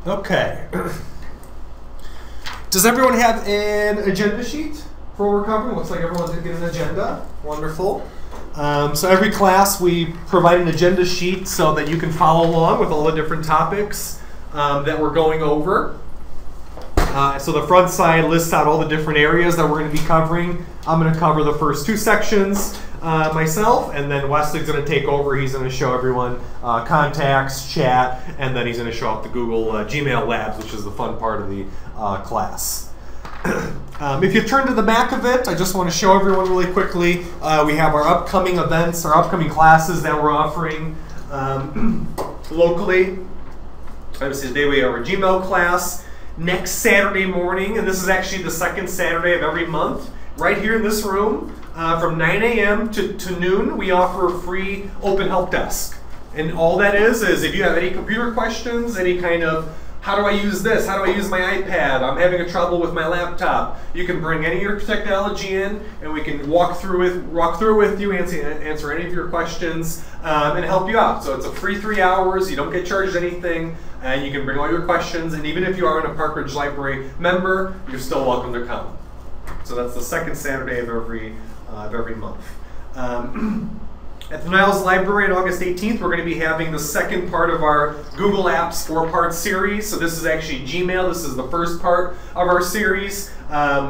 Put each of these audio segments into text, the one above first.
Okay. Does everyone have an agenda sheet for what we're covering? Looks like everyone did get an agenda. Wonderful. So every class we provide an agenda sheet so that you can follow along with all the different topics that we're going over. So the front side lists out all the different areas that we're going to be covering. I'm going to cover the first two sections myself, and then Wesley's going to take over. He's going to show everyone contacts, chat, and then he's going to show up the Google Gmail Labs, which is the fun part of the class. If you turn to the back of it, I just want to show everyone really quickly. We have our upcoming events, our upcoming classes that we're offering locally. Obviously, today we have our Gmail class. Next Saturday morning, and this is actually the second Saturday of every month, right here in this room, from 9 a.m. to noon, we offer a free open help desk. And all that is if you have any computer questions, any kind of, how do I use this? How do I use my iPad? I'm having a trouble with my laptop. You can bring any of your technology in, and we can walk through it with you, answer any of your questions, and help you out. So it's a free 3 hours. You don't get charged anything, and you can bring all your questions. And even if you aren't a Park Ridge Library member, you're still welcome to come. So that's the second Saturday of every month. At the Niles Library on August 18th, we're going to be having the second part of our Google Apps 4-part series. So this is actually Gmail. This is the first part of our series.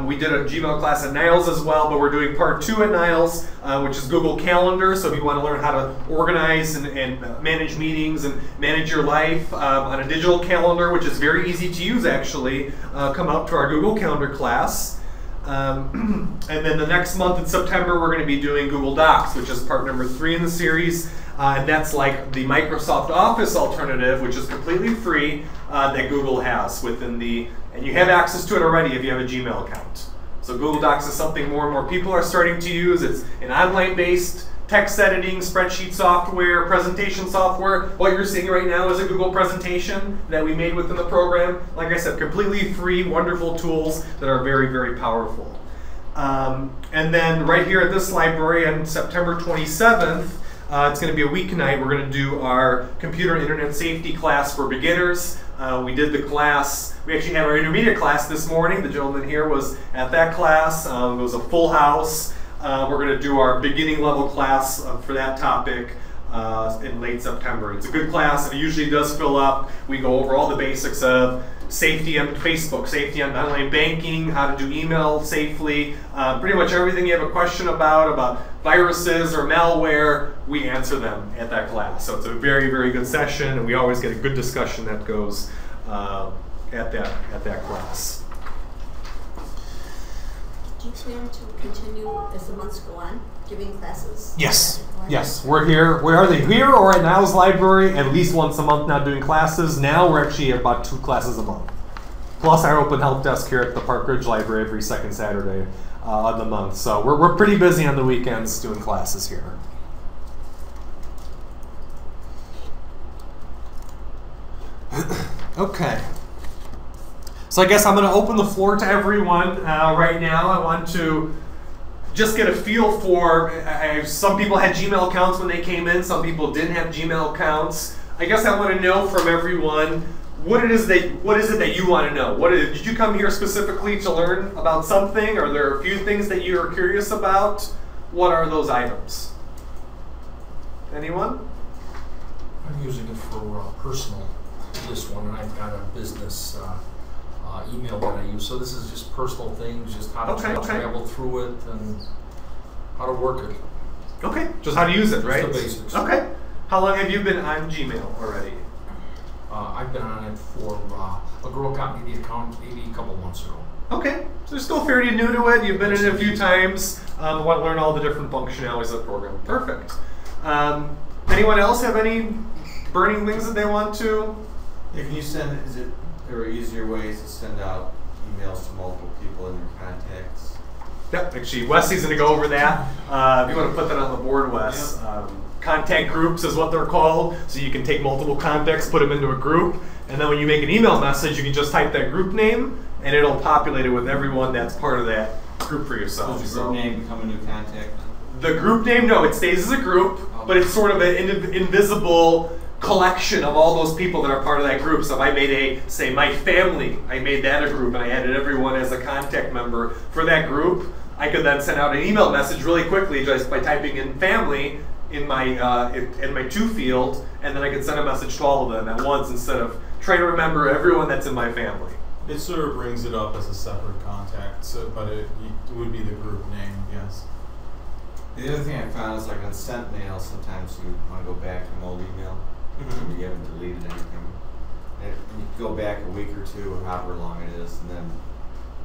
We did a Gmail class at Niles as well, but we're doing part 2 at Niles, which is Google Calendar. So if you want to learn how to organize and manage meetings and manage your life on a digital calendar, which is very easy to use actually, come out to our Google Calendar class. And then the next month in September, we're going to be doing Google Docs, which is part number 3 in the series. And that's like the Microsoft Office alternative, which is completely free, that Google has within and you have access to it already if you have a Gmail account. So Google Docs is something more and more people are starting to use. It's an online-based text editing, spreadsheet software, presentation software. What you're seeing right now is a Google presentation that we made within the program. Like I said, completely free, wonderful tools that are very, very powerful. And then right here at this library on September 27th, it's going to be a weeknight. We're going to do our computer and internet safety class for beginners. We did the class, we actually had our intermediate class this morning. The gentleman here was at that class. It was a full house. We're going to do our beginning level class for that topic in late September. It's a good class. It usually does fill up. We go over all the basics of safety on Facebook, safety on online banking, how to do email safely, pretty much everything you have a question about viruses or malware, we answer them at that class. So it's a very, very good session, and we always get a good discussion that goes at that class. Do you plan to continue as the months go on, giving classes? Yes. Yes. We're here. We're either here or at Niles Library at least once a month now doing classes. Now we're actually at about 2 classes a month. Plus our open help desk here at the Park Ridge Library every second Saturday of the month. So we're pretty busy on the weekends doing classes here. Okay. So I guess I'm going to open the floor to everyone right now. I want to just get a feel for, some people had Gmail accounts when they came in, some people didn't have Gmail accounts. I guess I want to know from everyone, what is it that you want to know? Did you come here specifically to learn about something? Are there a few things that you're curious about? What are those items? Anyone? I'm using it for personal, this one, and I've got a business email that I use. So this is just personal things, just how to travel through it and how to work it. Okay, just how to use it, right? Just the basics. Okay. How long have you been on Gmail already? I've been on it for, a girl got me the account maybe a couple months ago. Okay, so you're still fairly new to it. You've been in it a few times. Want to learn all the different functionalities of the program. Perfect. Anyone else have any burning things that they want to? Yeah, can you send, there are easier ways to send out emails to multiple people in your contacts? Yep, actually, Wesley's going to go over that. If you want to put that on the board, Wes. Yep. Contact groups is what they're called, so you can take multiple contacts, put them into a group, and then when you make an email message, you can just type that group name, and it'll populate it with everyone that's part of that group for yourself. Does your group name become a new contact? The group name, no, it stays as a group, but it's sort of an invisible collection of all those people that are part of that group. So if I made say my family, I made that a group and I added everyone as a contact member for that group, I could then send out an email message really quickly just by typing in family in my to field, and then I could send a message to all of them at once instead of trying to remember everyone that's in my family. It sort of brings it up as a separate contact, but it would be the group name, yes. The other thing I found is like on sent mail, sometimes you want to go back to an old email. You haven't deleted anything. And you go back a week or two or however long it is, and then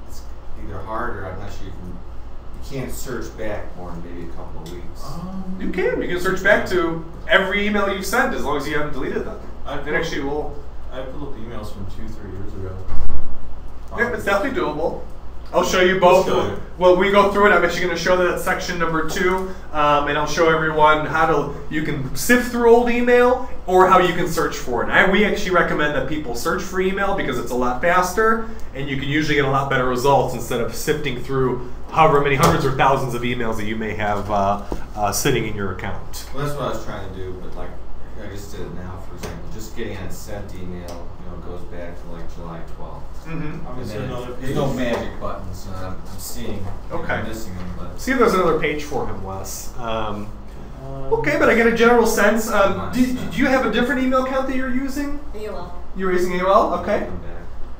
it's either hard or I'm not sure you can't search back more than maybe a couple of weeks. You can search back to every email you've sent as long as you haven't deleted them. I pulled up emails from 2-3 years ago. Yeah, it's definitely doable. I'll show you both. Well, we go through it. I'm actually going to show that section number 2, and I'll show everyone how you can sift through old email or how you can search for it. We actually recommend that people search for email because it's a lot faster, and you can usually get a lot better results instead of sifting through however many hundreds or thousands of emails that you may have sitting in your account. Well, that's what I was trying to do, but like I just did it now. For example, just getting a sent email, goes back to like July 12th. There's no magic buttons. I'm seeing. I'm missing them. But see if there's another page for him, Wes. Okay, but I get a general sense. Do you have a different email account that you're using? AOL. You're using AOL? Okay.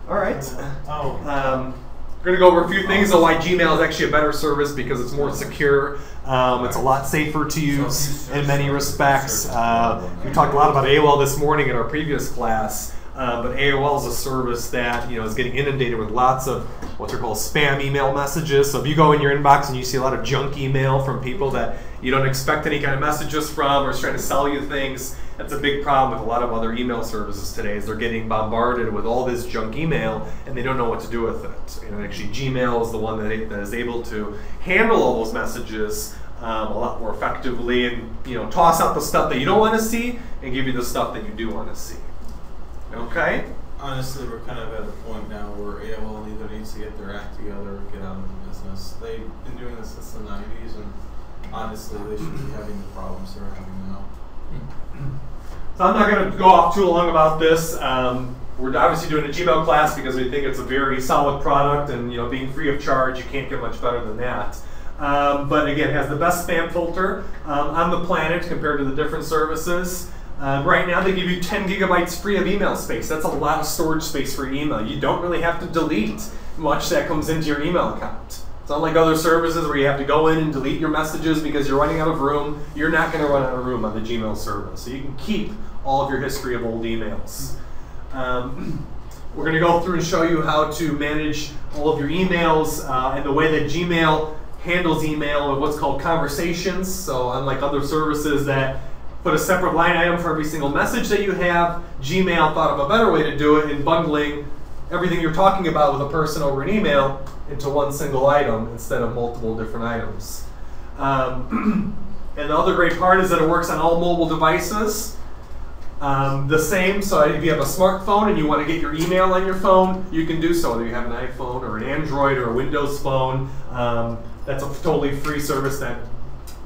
All right. We're going to go over a few things on why Gmail is actually a better service because it's more secure. It's a lot safer to use in many respects. We talked a lot about AOL this morning in our previous class. But AOL is a service that is getting inundated with lots of what they're called spam email messages. So if you go in your inbox and you see a lot of junk email from people that you don't expect any kind of messages from or is trying to sell you things, that's a big problem with a lot of other email services today. Is they're getting bombarded with all this junk email and they don't know what to do with it. Actually, Gmail is the one that is able to handle all those messages a lot more effectively and toss out the stuff that you don't want to see and give you the stuff that you do want to see. Okay. Honestly, we're kind of at a point now where AOL either needs to get their act together or get out of the business. They've been doing this since the 90s, and honestly, they shouldn't be having the problems they're having now. So I'm not going to go off too long about this. We're obviously doing a Gmail class because we think it's a very solid product, and being free of charge, you can't get much better than that. But again, it has the best spam filter on the planet compared to the different services. Right now, they give you 10 gigabytes free of email space. That's a lot of storage space for email. You don't really have to delete much that comes into your email account. It's not like other services where you have to go in and delete your messages because you're running out of room. You're not going to run out of room on the Gmail service. So you can keep all of your history of old emails. We're going to go through and show you how to manage all of your emails and the way that Gmail handles email and what's called conversations. So unlike other services that put a separate line item for every single message that you have, Gmail thought of a better way to do it in bundling everything you're talking about with a person over an email into one single item instead of multiple different items. And the other great part is that it works on all mobile devices. The same, so if you have a smartphone and you want to get your email on your phone, you can do so. Whether you have an iPhone or an Android or a Windows phone, that's a totally free service that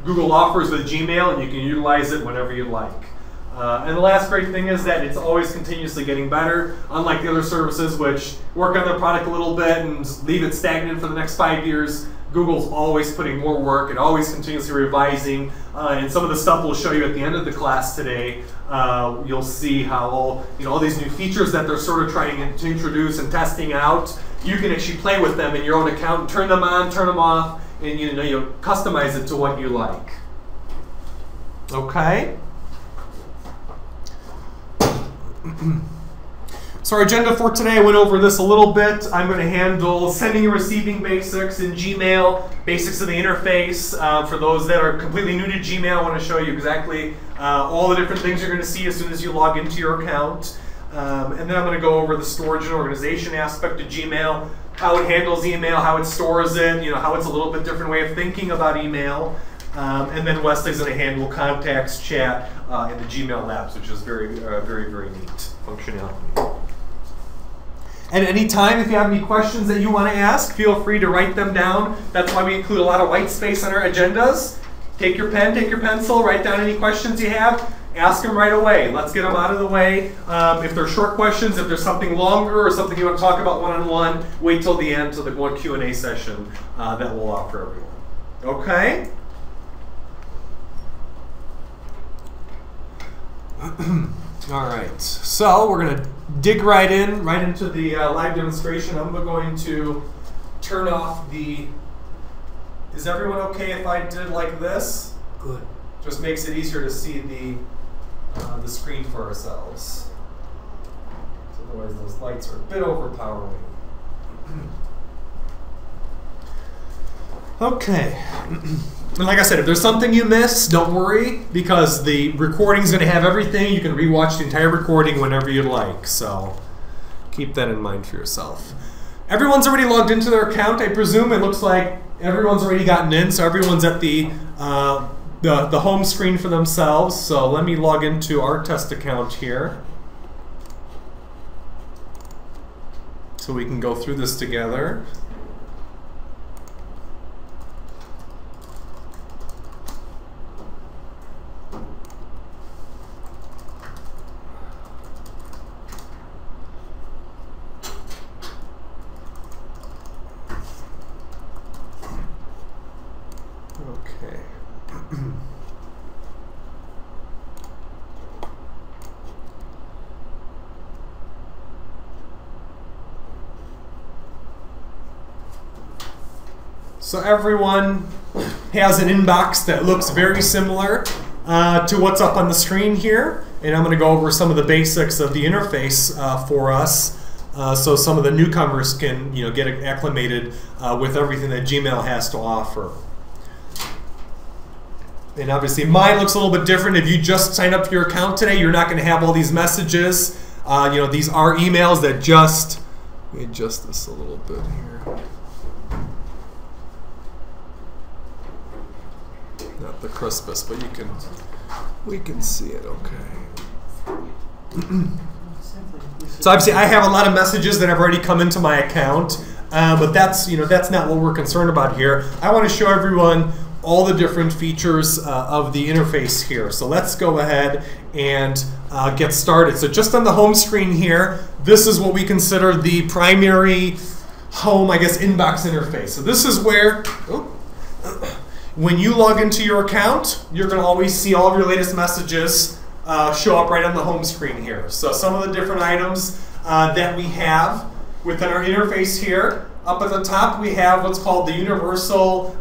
Google offers with Gmail, and you can utilize it whenever you like. And the last great thing is that it's always continuously getting better, unlike the other services which work on their product a little bit and leave it stagnant for the next 5 years. Google's always putting more work and always continuously revising. And some of the stuff we'll show you at the end of the class today, you'll see how all these new features that they're sort of trying to introduce and testing out, you can actually play with them in your own account and turn them on, turn them off, and you customize it to what you like. Okay. So our agenda for today, I went over this a little bit. I'm going to handle sending and receiving basics in Gmail, basics of the interface. For those that are completely new to Gmail, I want to show you exactly all the different things you're going to see as soon as you log into your account. And then I'm going to go over the storage and organization aspect of Gmail, how it handles email, how it stores it, how it's a little bit different way of thinking about email. And then Wesley's going to handle contacts, chat, in the Gmail Labs, which is very, very, very neat functionality. And any time, if you have any questions that you want to ask, feel free to write them down. That's why we include a lot of white space on our agendas. Take your pen, take your pencil, write down any questions you have, ask them right away. Let's get them out of the way. If they're short questions, if there's something longer or something you want to talk about one-on-one, wait till the end, till the one Q&A session that we'll offer everyone. Okay? All right, so we're going to dig right into the live demonstration. I'm going to turn off the... Is everyone okay if I did like this? Good. Just makes it easier to see the screen for ourselves. Otherwise, those lights are a bit overpowering. Okay. And like I said, if there's something you miss, don't worry, because the recording's going to have everything. You can rewatch the entire recording whenever you'd like. So keep that in mind for yourself. Everyone's already logged into their account, I presume. It looks like everyone's already gotten in, so everyone's at the home screen for themselves. So let me log into our test account here so we can go through this together. So everyone has an inbox that looks very similar to what's up on the screen here. And I'm going to go over some of the basics of the interface for us so some of the newcomers can get acclimated with everything that Gmail has to offer. And obviously mine looks a little bit different. If you just sign up for your account today, you're not going to have all these messages. These are emails that just... Let me adjust this a little bit here. Not the crispest, but we can see it okay. So obviously I have a lot of messages that have already come into my account, but that's not what we're concerned about here. I want to show everyone all the different features of the interface here. So let's go ahead and get started. So just on the home screen here, this is what we consider the primary home, I guess, inbox interface. So this is where, when you log into your account, you're going to always see all of your latest messages show up right on the home screen here. So some of the different items that we have within our interface here. Up at the top, we have what's called the universal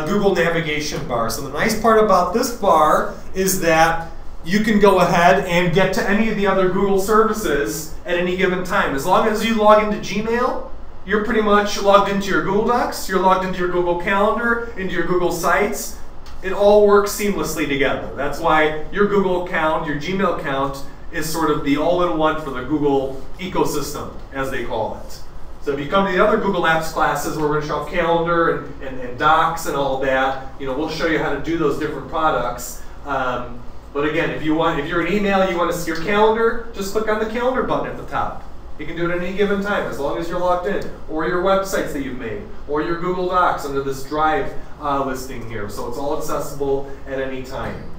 Google navigation bar. So the nice part about this bar is that you can go ahead and get to any of the other Google services at any given time. As long as you log into Gmail, you're pretty much logged into your Google Docs, you're logged into your Google Calendar, into your Google Sites. It all works seamlessly together. That's why your Google account, your Gmail account, is sort of the all-in-one for the Google ecosystem, as they call it. So if you come to the other Google Apps classes where we're going to show Calendar and Docs and all of that, we'll show you how to do those different products. But again, if you're an email, you want to see your calendar, just click on the calendar button at the top. You can do it at any given time, as long as you're logged in, or your websites that you've made, or your Google Docs under this Drive listing here. So it's all accessible at any time.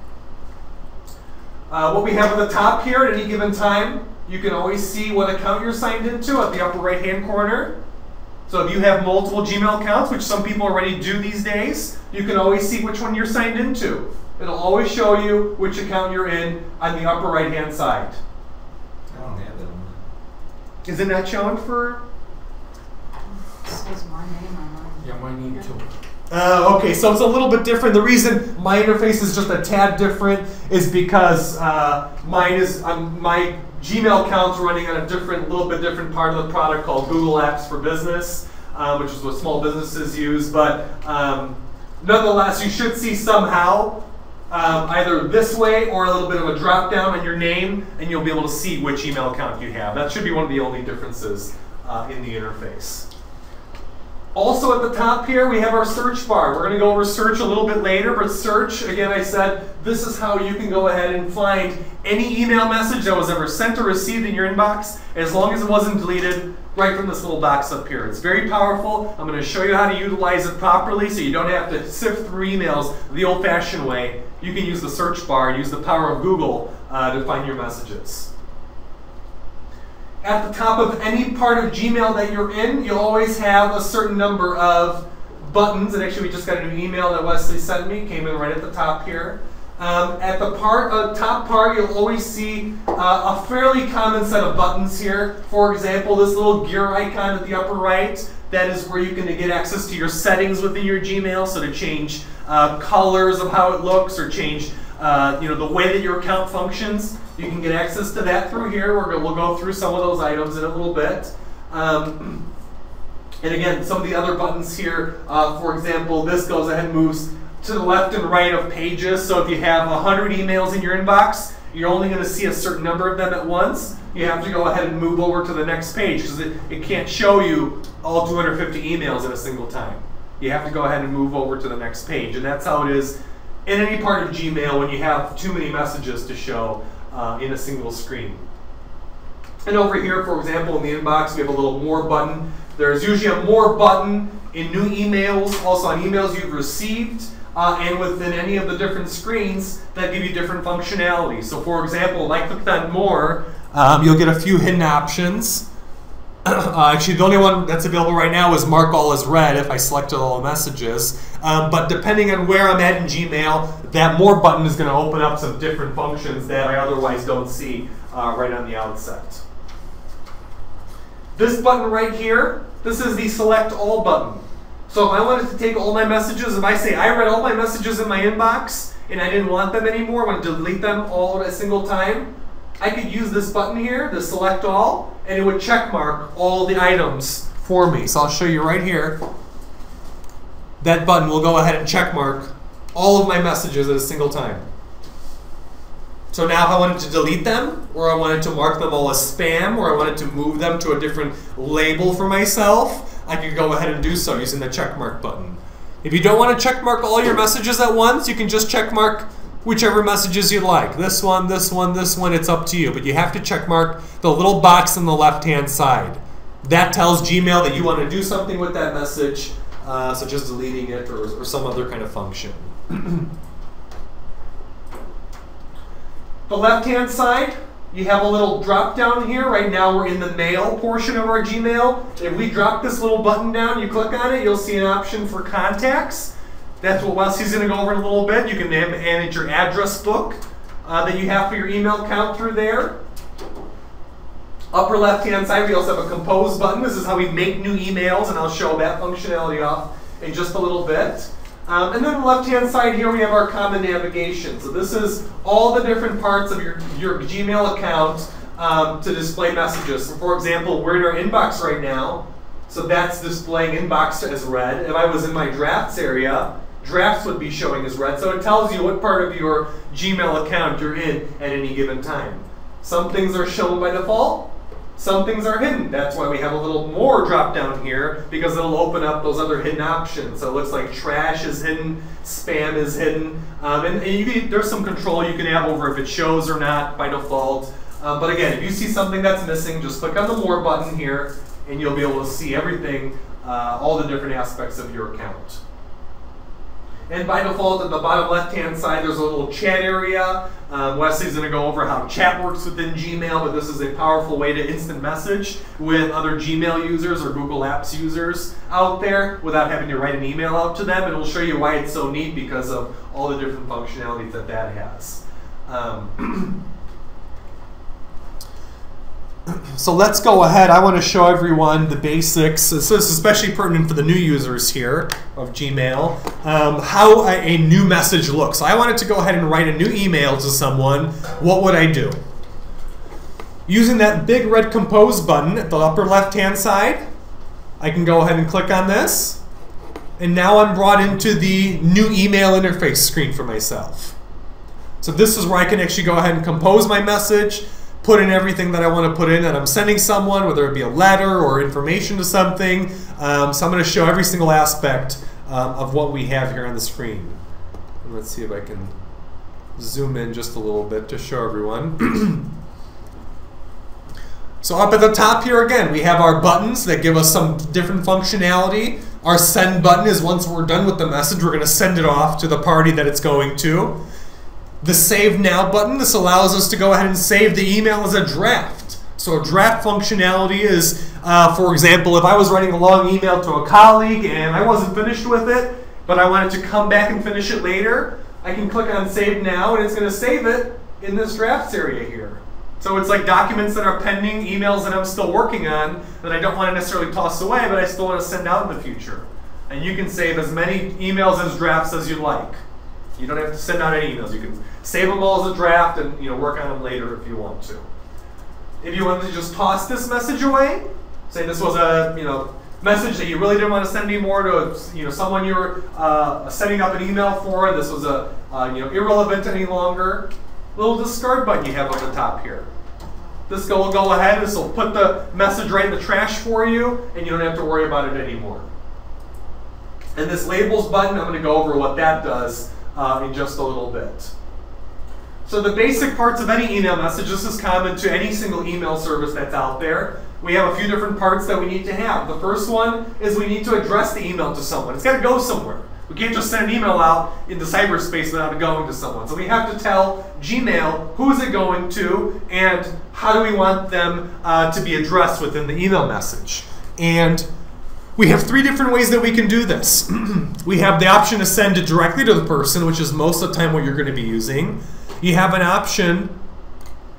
What we have at the top here at any given time, you can always see what account you're signed into at the upper right-hand corner. So if you have multiple Gmail accounts, which some people already do these days, you can always see which one you're signed into. It'll always show you which account you're in on the upper right-hand side. I don't have that one. Isn't that shown for? It says my name on mine. Yeah, mine need to. Okay, so it's a little bit different. The reason my interface is just a tad different is because mine is my Gmail account's running on a little bit different part of the product called Google Apps for Business, which is what small businesses use. But nonetheless, you should see somehow either this way or a little bit of a drop down on your name, and you'll be able to see which email account you have. That should be one of the only differences in the interface. Also at the top here, we have our search bar. We're going to go over search a little bit later, but search, again, I said, this is how you can go ahead and find any email message that was ever sent or received in your inbox, as long as it wasn't deleted, right from this little box up here. It's very powerful. I'm going to show you how to utilize it properly so you don't have to sift through emails the old-fashioned way. You can use the search bar, use the power of Google to find your messages. At the top of any part of Gmail that you're in, you'll always have a certain number of buttons. And actually, we just got a new email that Wesley sent me. Came in right at the top here. At the top part, you'll always see a fairly common set of buttons here. For example, this little gear icon at the upper right, that is where you can get access to your settings within your Gmail. So to change colors of how it looks or change the way that your account functions, you can get access to that through here. We'll go through some of those items in a little bit. And again, some of the other buttons here, for example, this goes ahead and moves to the left and right of pages. So if you have 100 emails in your inbox, you're only going to see a certain number of them at once. You have to go ahead and move over to the next page because it can't show you all 250 emails at a single time. You have to go ahead and move over to the next page. And that's how it is in any part of Gmail when you have too many messages to show in a single screen. And over here, for example, in the inbox, we have a little more button. There's usually a more button in new emails, also on emails you've received, and within any of the different screens that give you different functionality. So for example, if I clicked on more, you'll get a few hidden options. Actually, the only one that's available right now is mark all as read if I selected all the messages. But depending on where I'm at in Gmail, that more button is going to open up some different functions that I otherwise don't see right on the outset. This button right here, this is the select all button. So if I wanted to take all my messages, if I say I read all my messages in my inbox and I didn't want them anymore, I want to delete them all at a single time, I could use this button here, the select all, and it would check mark all the items for me. So I'll show you right here. That button will go ahead and check mark all of my messages at a single time. So now if I wanted to delete them, or I wanted to mark them all as spam, or I wanted to move them to a different label for myself, I could go ahead and do so using the check mark button. If you don't want to check mark all your messages at once, you can just check mark whichever messages you like. This one, this one, this one, it's up to you. But you have to check mark the little box on the left-hand side. That tells Gmail that you want to do something with that message, such as deleting it or some other kind of function. The left-hand side, you have a little drop down here. Right now we're in the mail portion of our Gmail. If we drop this little button down, you click on it, you'll see an option for contacts. That's what Wesley's going to go over in a little bit. You can manage your address book that you have for your email account through there. Upper left-hand side, we also have a compose button. This is how we make new emails, and I'll show that functionality off in just a little bit. And then on the left-hand side here, we have our common navigation. So this is all the different parts of your Gmail account to display messages. So for example, we're in our inbox right now, so that's displaying inbox as read. If I was in my drafts area, drafts would be showing as read. So it tells you what part of your Gmail account you're in at any given time. Some things are shown by default. Some things are hidden. That's why we have a little more drop down here, because it'll open up those other hidden options. So it looks like trash is hidden, spam is hidden, and there's some control you can have over if it shows or not by default. But again, if you see something that's missing, just click on the more button here, and you'll be able to see everything, all the different aspects of your account. And by default, at the bottom left-hand side, there's a little chat area. Wesley's going to go over how chat works within Gmail, but this is a powerful way to instant message with other Gmail users or Google Apps users out there without having to write an email out to them. And we'll show you why it's so neat because of all the different functionalities that that has. So let's go ahead. I want to show everyone the basics. So this is especially pertinent for the new users here of Gmail, how a new message looks. So I wanted to go ahead and write a new email to someone. What would I do? Using that big red compose button at the upper left-hand side, I can go ahead and click on this. And now I'm brought into the new email interface screen for myself. So this is where I can actually go ahead and compose my message, put in everything that I want to put in that I'm sending someone, whether it be a letter or information to something. So I'm going to show every single aspect of what we have here on the screen. And let's see if I can zoom in just a little bit to show everyone. So up at the top here again, we have our buttons that give us some different functionality. Our send button is once we're done with the message, we're going to send it off to the party that it's going to. the Save Now button. This allows us to go ahead and save the email as a draft. So a draft functionality is, for example, if I was writing a long email to a colleague and I wasn't finished with it, but I wanted to come back and finish it later, I can click on Save Now and it's going to save it in this drafts area here. So it's like documents that are pending, emails that I'm still working on that I don't want to necessarily toss away, but I still want to send out in the future. And you can save as many emails as drafts as you like. You don't have to send out any emails. You can save them all as a draft and work on them later if you want to. If you want to just toss this message away, say this was a message that you really didn't want to send anymore to someone you were setting up an email for, and this was irrelevant any longer, little discard button you have on the top here. This will go ahead, this will put the message right in the trash for you, and you don't have to worry about it anymore. And this labels button, I'm going to go over what that does in just a little bit. So the basic parts of any email message, this is common to any single email service that's out there. We have a few different parts that we need to have. The first one is we need to address the email to someone. It's got to go somewhere. We can't just send an email out into cyberspace without it going to someone. So we have to tell Gmail who's it going to and how do we want them to be addressed within the email message. And we have 3 different ways that we can do this. We have the option to send it directly to the person, which is most of the time what you're going to be using. You have an option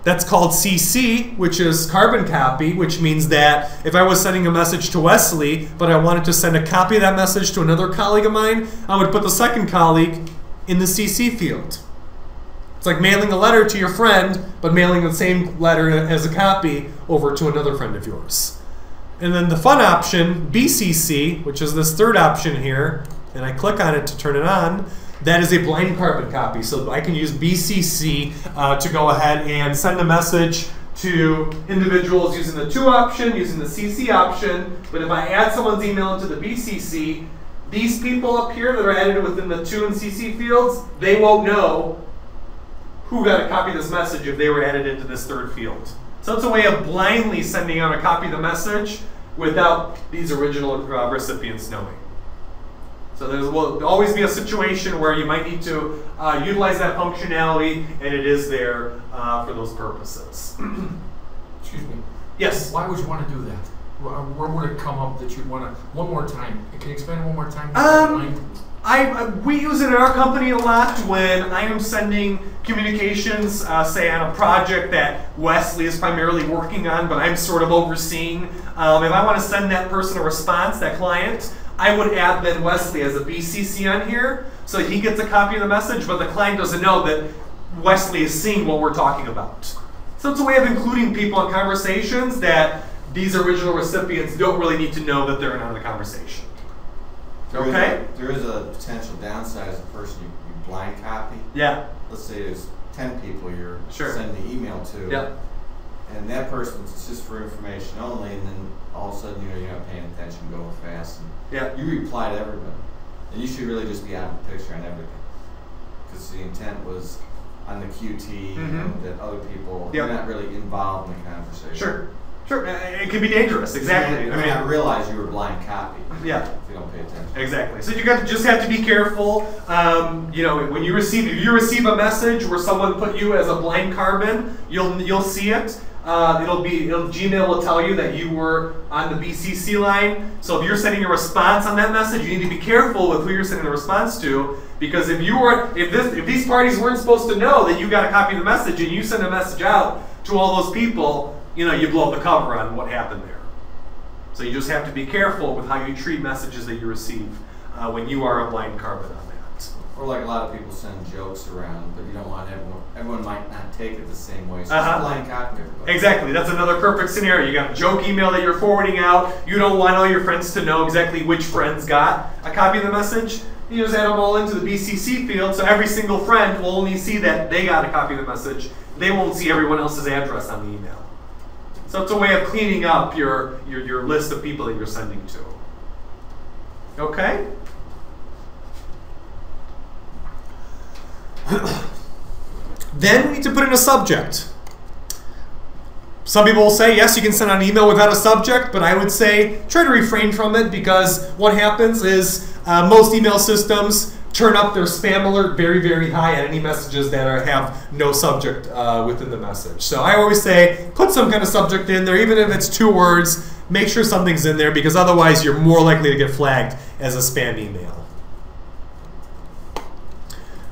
that's called CC, which is carbon copy, which means that if I was sending a message to Wesley, but I wanted to send a copy of that message to another colleague of mine, I would put the second colleague in the CC field. It's like mailing a letter to your friend, but mailing the same letter as a copy over to another friend of yours. And then the fun option, BCC, which is this third option here, and I click on it to turn it on, that is a blind carbon copy. So I can use BCC to go ahead and send a message to individuals using the to option, using the CC option. But if I add someone's email into the BCC, these people up here that are added within the to and CC fields, they won't know who got a copy of this message if they were added into this third field. So it's a way of blindly sending out a copy of the message without these original recipients knowing. So there will always be a situation where you might need to utilize that functionality, and it is there for those purposes. Excuse me. Yes? Why would you want to do that? Where would it come up that you'd want to, one more time? Can you explain it one more time? We use it in our company a lot when I am sending communications, say on a project that Wesley is primarily working on, but I'm sort of overseeing. If I want to send that person a response, that client, I would add then Wesley as a BCC on here so he gets a copy of the message, but the client doesn't know that Wesley is seeing what we're talking about. So it's a way of including people in conversations that these original recipients don't really need to know that they're in on the conversation. Okay? There is a potential downside as a person you blind copy. Yeah. Let's say there's 10 people you're sure. sending the email to. Yep. And that person's just for information only, and then all of a sudden, you're not paying attention, going fast. And yeah. You reply to everybody. And you should really just be out of the picture on everything. Because the intent was on the QT, that other people, you're not really involved in the conversation. Sure. Sure. It can be dangerous, exactly. You may not realize you were blind copy. Yeah. If you don't pay attention. Exactly. So you just have to be careful. When if you receive a message where someone put you as a blind carbon, you'll see it. Gmail will tell you that you were on the BCC line. So if you're sending a response on that message, you need to be careful with who you're sending the response to, because if these parties weren't supposed to know that you got a copy of the message and you send a message out to all those people, you blow up the cover on what happened there. So you just have to be careful with how you treat messages that you receive when you are a blind carbon on that. Or like a lot of people send jokes around, but you don't want everyone might not take it the same way. So just blind copy everybody. Exactly. That's another perfect scenario. You got a joke email that you're forwarding out. You don't want all your friends to know exactly which friends got a copy of the message. You just add them all into the BCC field, so every single friend will only see that they got a copy of the message. They won't see everyone else's address on the email. So it's a way of cleaning up your list of people that you're sending to. Okay? Then we need to put in a subject. Some people will say, yes, you can send out an email without a subject, but I would say try to refrain from it, because what happens is most email systems turn up their spam alert very, very high at any messages that have no subject within the message. So I always say, put some kind of subject in there, even if it's 2 words. Make sure something's in there, because otherwise you're more likely to get flagged as a spam email.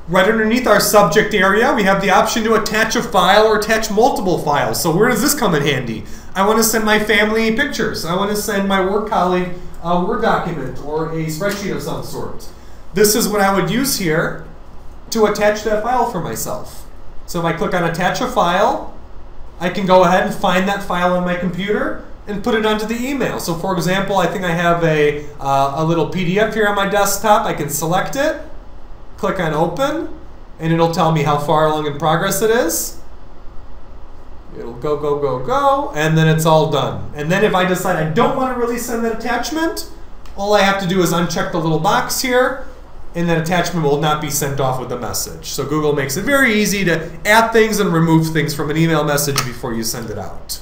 Right underneath our subject area, we have the option to attach a file or attach multiple files. So where does this come in handy? I want to send my family pictures. I want to send my work colleague a Word document or a spreadsheet of some sort. This is what I would use here to attach that file for myself. So if I click on Attach a File, I can go ahead and find that file on my computer and put it onto the email. So for example, I think I have a little PDF here on my desktop. I can select it, click on Open, and it'll tell me how far along in progress it is. It'll go, go, go, go, and then it's all done. And then if I decide I don't want to really send that attachment, all I have to do is uncheck the little box here, and that attachment will not be sent off with the message. So Google makes it very easy to add things and remove things from an email message before you send it out.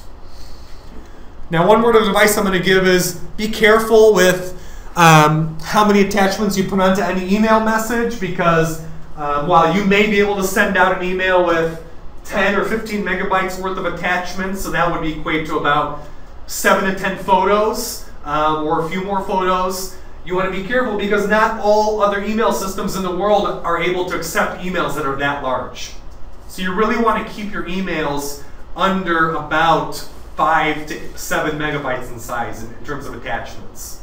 Now, one word of advice I'm going to give is be careful with how many attachments you put onto any email message, because while you may be able to send out an email with 10 or 15 megabytes worth of attachments, so that would equate to about 7 to 10 photos or a few more photos. You want to be careful, because not all other email systems in the world are able to accept emails that are that large. So you really want to keep your emails under about 5 to 7 megabytes in size in terms of attachments.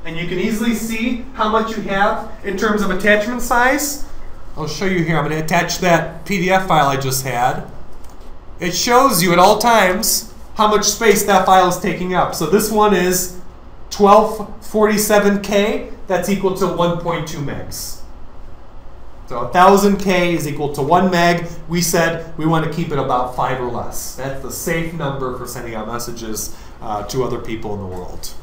And you can easily see how much you have in terms of attachment size. I'll show you here. I'm going to attach that PDF file I just had. It shows you at all times how much space that file is taking up. So this one is 1247K. That's equal to 1.2 megs. So 1000K is equal to 1 meg. We said we want to keep it about 5 or less. That's the safe number for sending out messages to other people in the world.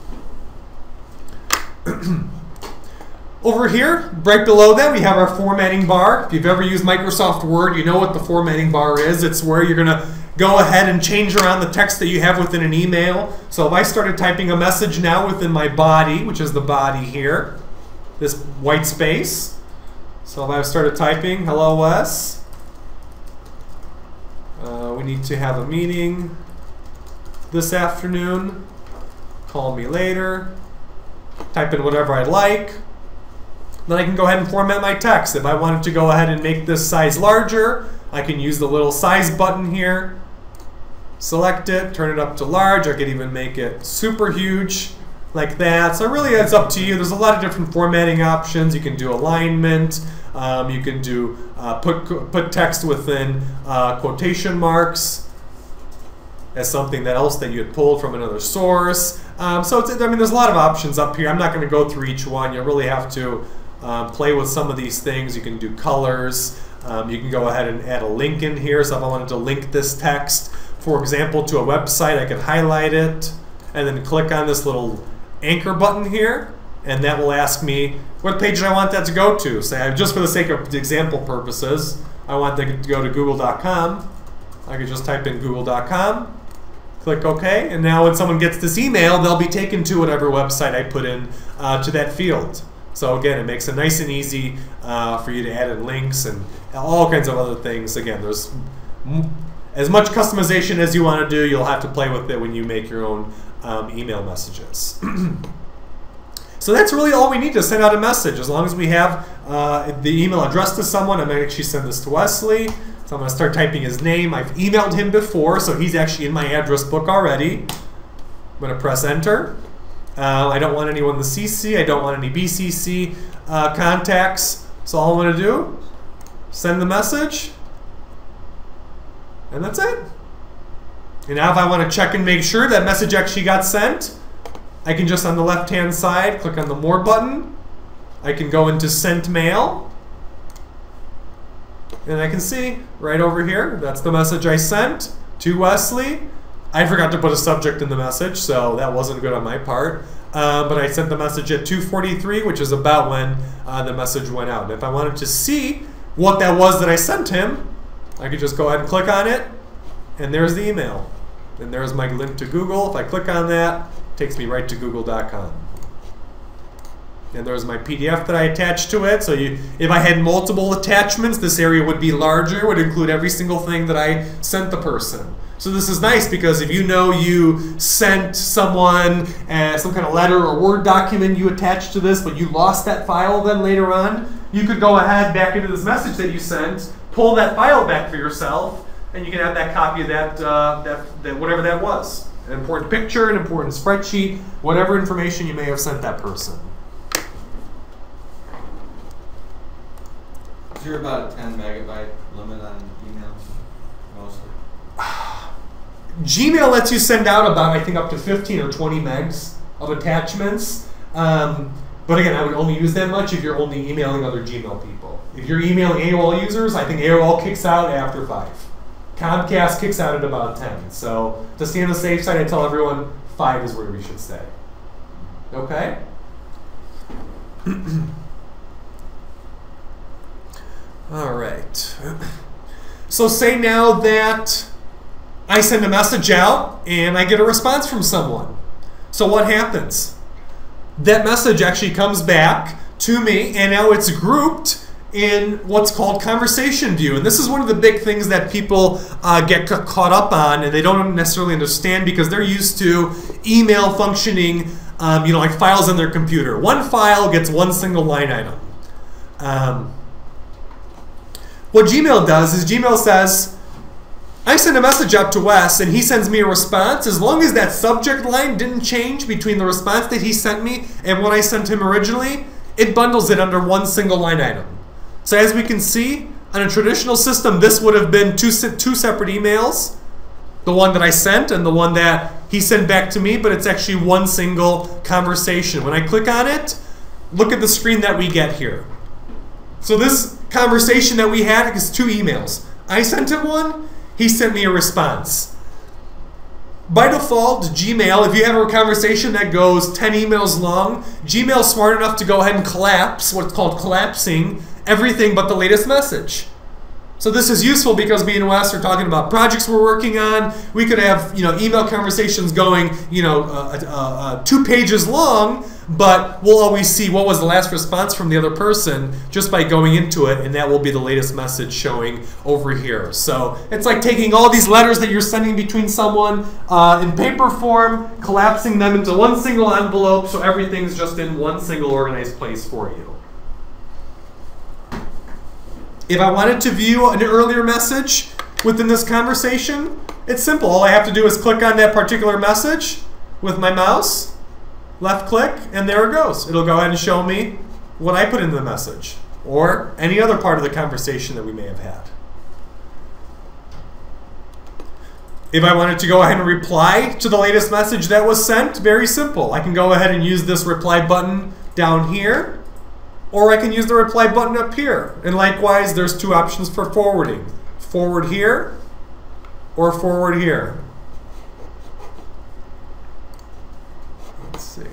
Over here, right below that, we have our formatting bar. If you've ever used Microsoft Word, you know what the formatting bar is. It's where you're going to go ahead and change around the text that you have within an email. So if I started typing a message now within my body, which is the body here, this white space. So if I started typing, hello Wes, we need to have a meeting this afternoon, call me later, type in whatever I'd like. Then I can go ahead and format my text. If I wanted to go ahead and make this size larger, I can use the little size button here, select it, turn it up to large. I could even make it super huge like that. So really it's up to you. There's a lot of different formatting options. You can do alignment. You can do put text within quotation marks as something else that you had pulled from another source. So it's, I mean, there's a lot of options up here. I'm not going to go through each one. You really have to play with some of these things. You can do colors. You can go ahead and add a link in here. So if I wanted to link this text, for example, to a website, I could highlight it and then click on this little anchor button here, and that will ask me what page I want that to go to. Say, just for the sake of example purposes, I want that to go to google.com. I could just type in google.com, click OK, and now when someone gets this email, they'll be taken to whatever website I put in to that field. So again, it makes it nice and easy for you to add in links and all kinds of other things. Again, there's as much customization as you want to do. You'll have to play with it when you make your own email messages. So that's really all we need to send out a message. As long as we have the email addressed to someone, I'm going to actually send this to Wesley. So I'm going to start typing his name. I've emailed him before, so he's actually in my address book already. I'm going to press enter. I don't want anyone in the CC. I don't want any BCC contacts. So all I'm going to do, send the message, and that's it. And now if I want to check and make sure that message actually got sent, I can just on the left-hand side click on the More button. I can go into Sent Mail, and I can see right over here, that's the message I sent to Wesley. I forgot to put a subject in the message, so that wasn't good on my part. But I sent the message at 2:43, which is about when the message went out. And if I wanted to see what that was that I sent him, I could just go ahead and click on it, and there's the email. And there's my link to Google. If I click on that, it takes me right to google.com. And there's my PDF that I attached to it. So if I had multiple attachments, this area would be larger, would include every single thing that I sent the person. So this is nice because if you know you sent someone some kind of letter or Word document you attached to this, but you lost that file then later on, you could go ahead back into this message that you sent, pull that file back for yourself, and you can have that copy of that whatever that was. An important picture, an important spreadsheet, whatever information you may have sent that person. Is there about a 10 megabyte limit on emails mostly? Gmail lets you send out about, I think, up to 15 or 20 megs of attachments. But again, I would only use that much if you're only emailing other Gmail people. If you're emailing AOL users, I think AOL kicks out after 5. Comcast kicks out at about 10. So to stay on the safe side, I tell everyone 5 is where we should stay. Okay? All right. So say now that I send a message out and I get a response from someone. So what happens? That message actually comes back to me, and now it's grouped in what's called conversation view. And this is one of the big things that people get caught up on, and they don't necessarily understand because they're used to email functioning, like files on their computer. One file gets one single line item. What Gmail does is Gmail says, I send a message out to Wes and he sends me a response. As long as that subject line didn't change between the response that he sent me and what I sent him originally, it bundles it under one single line item. So as we can see, on a traditional system, this would have been two separate emails, the one that I sent and the one that he sent back to me, but it's actually one single conversation. When I click on it, look at the screen that we get here. So this conversation that we had is 2 emails. I sent him one, he sent me a response. By default, Gmail, if you have a conversation that goes 10 emails long, Gmail's smart enough to go ahead and collapse, what's called collapsing, everything but the latest message. So this is useful because me and Wes are talking about projects we're working on. We could have email conversations going 2 pages long, but we'll always see what was the last response from the other person just by going into it, and that will be the latest message showing over here. So it's like taking all these letters that you're sending between someone in paper form, collapsing them into one single envelope so everything's just in one single organized place for you. If I wanted to view an earlier message within this conversation, it's simple. All I have to do is click on that particular message with my mouse, left click, and there it goes. It'll go ahead and show me what I put into the message or any other part of the conversation that we may have had. If I wanted to go ahead and reply to the latest message that was sent, very simple. I can go ahead and use this reply button down here, or I can use the reply button up here. And likewise, there's 2 options for forwarding. Forward here or forward here. Let's see.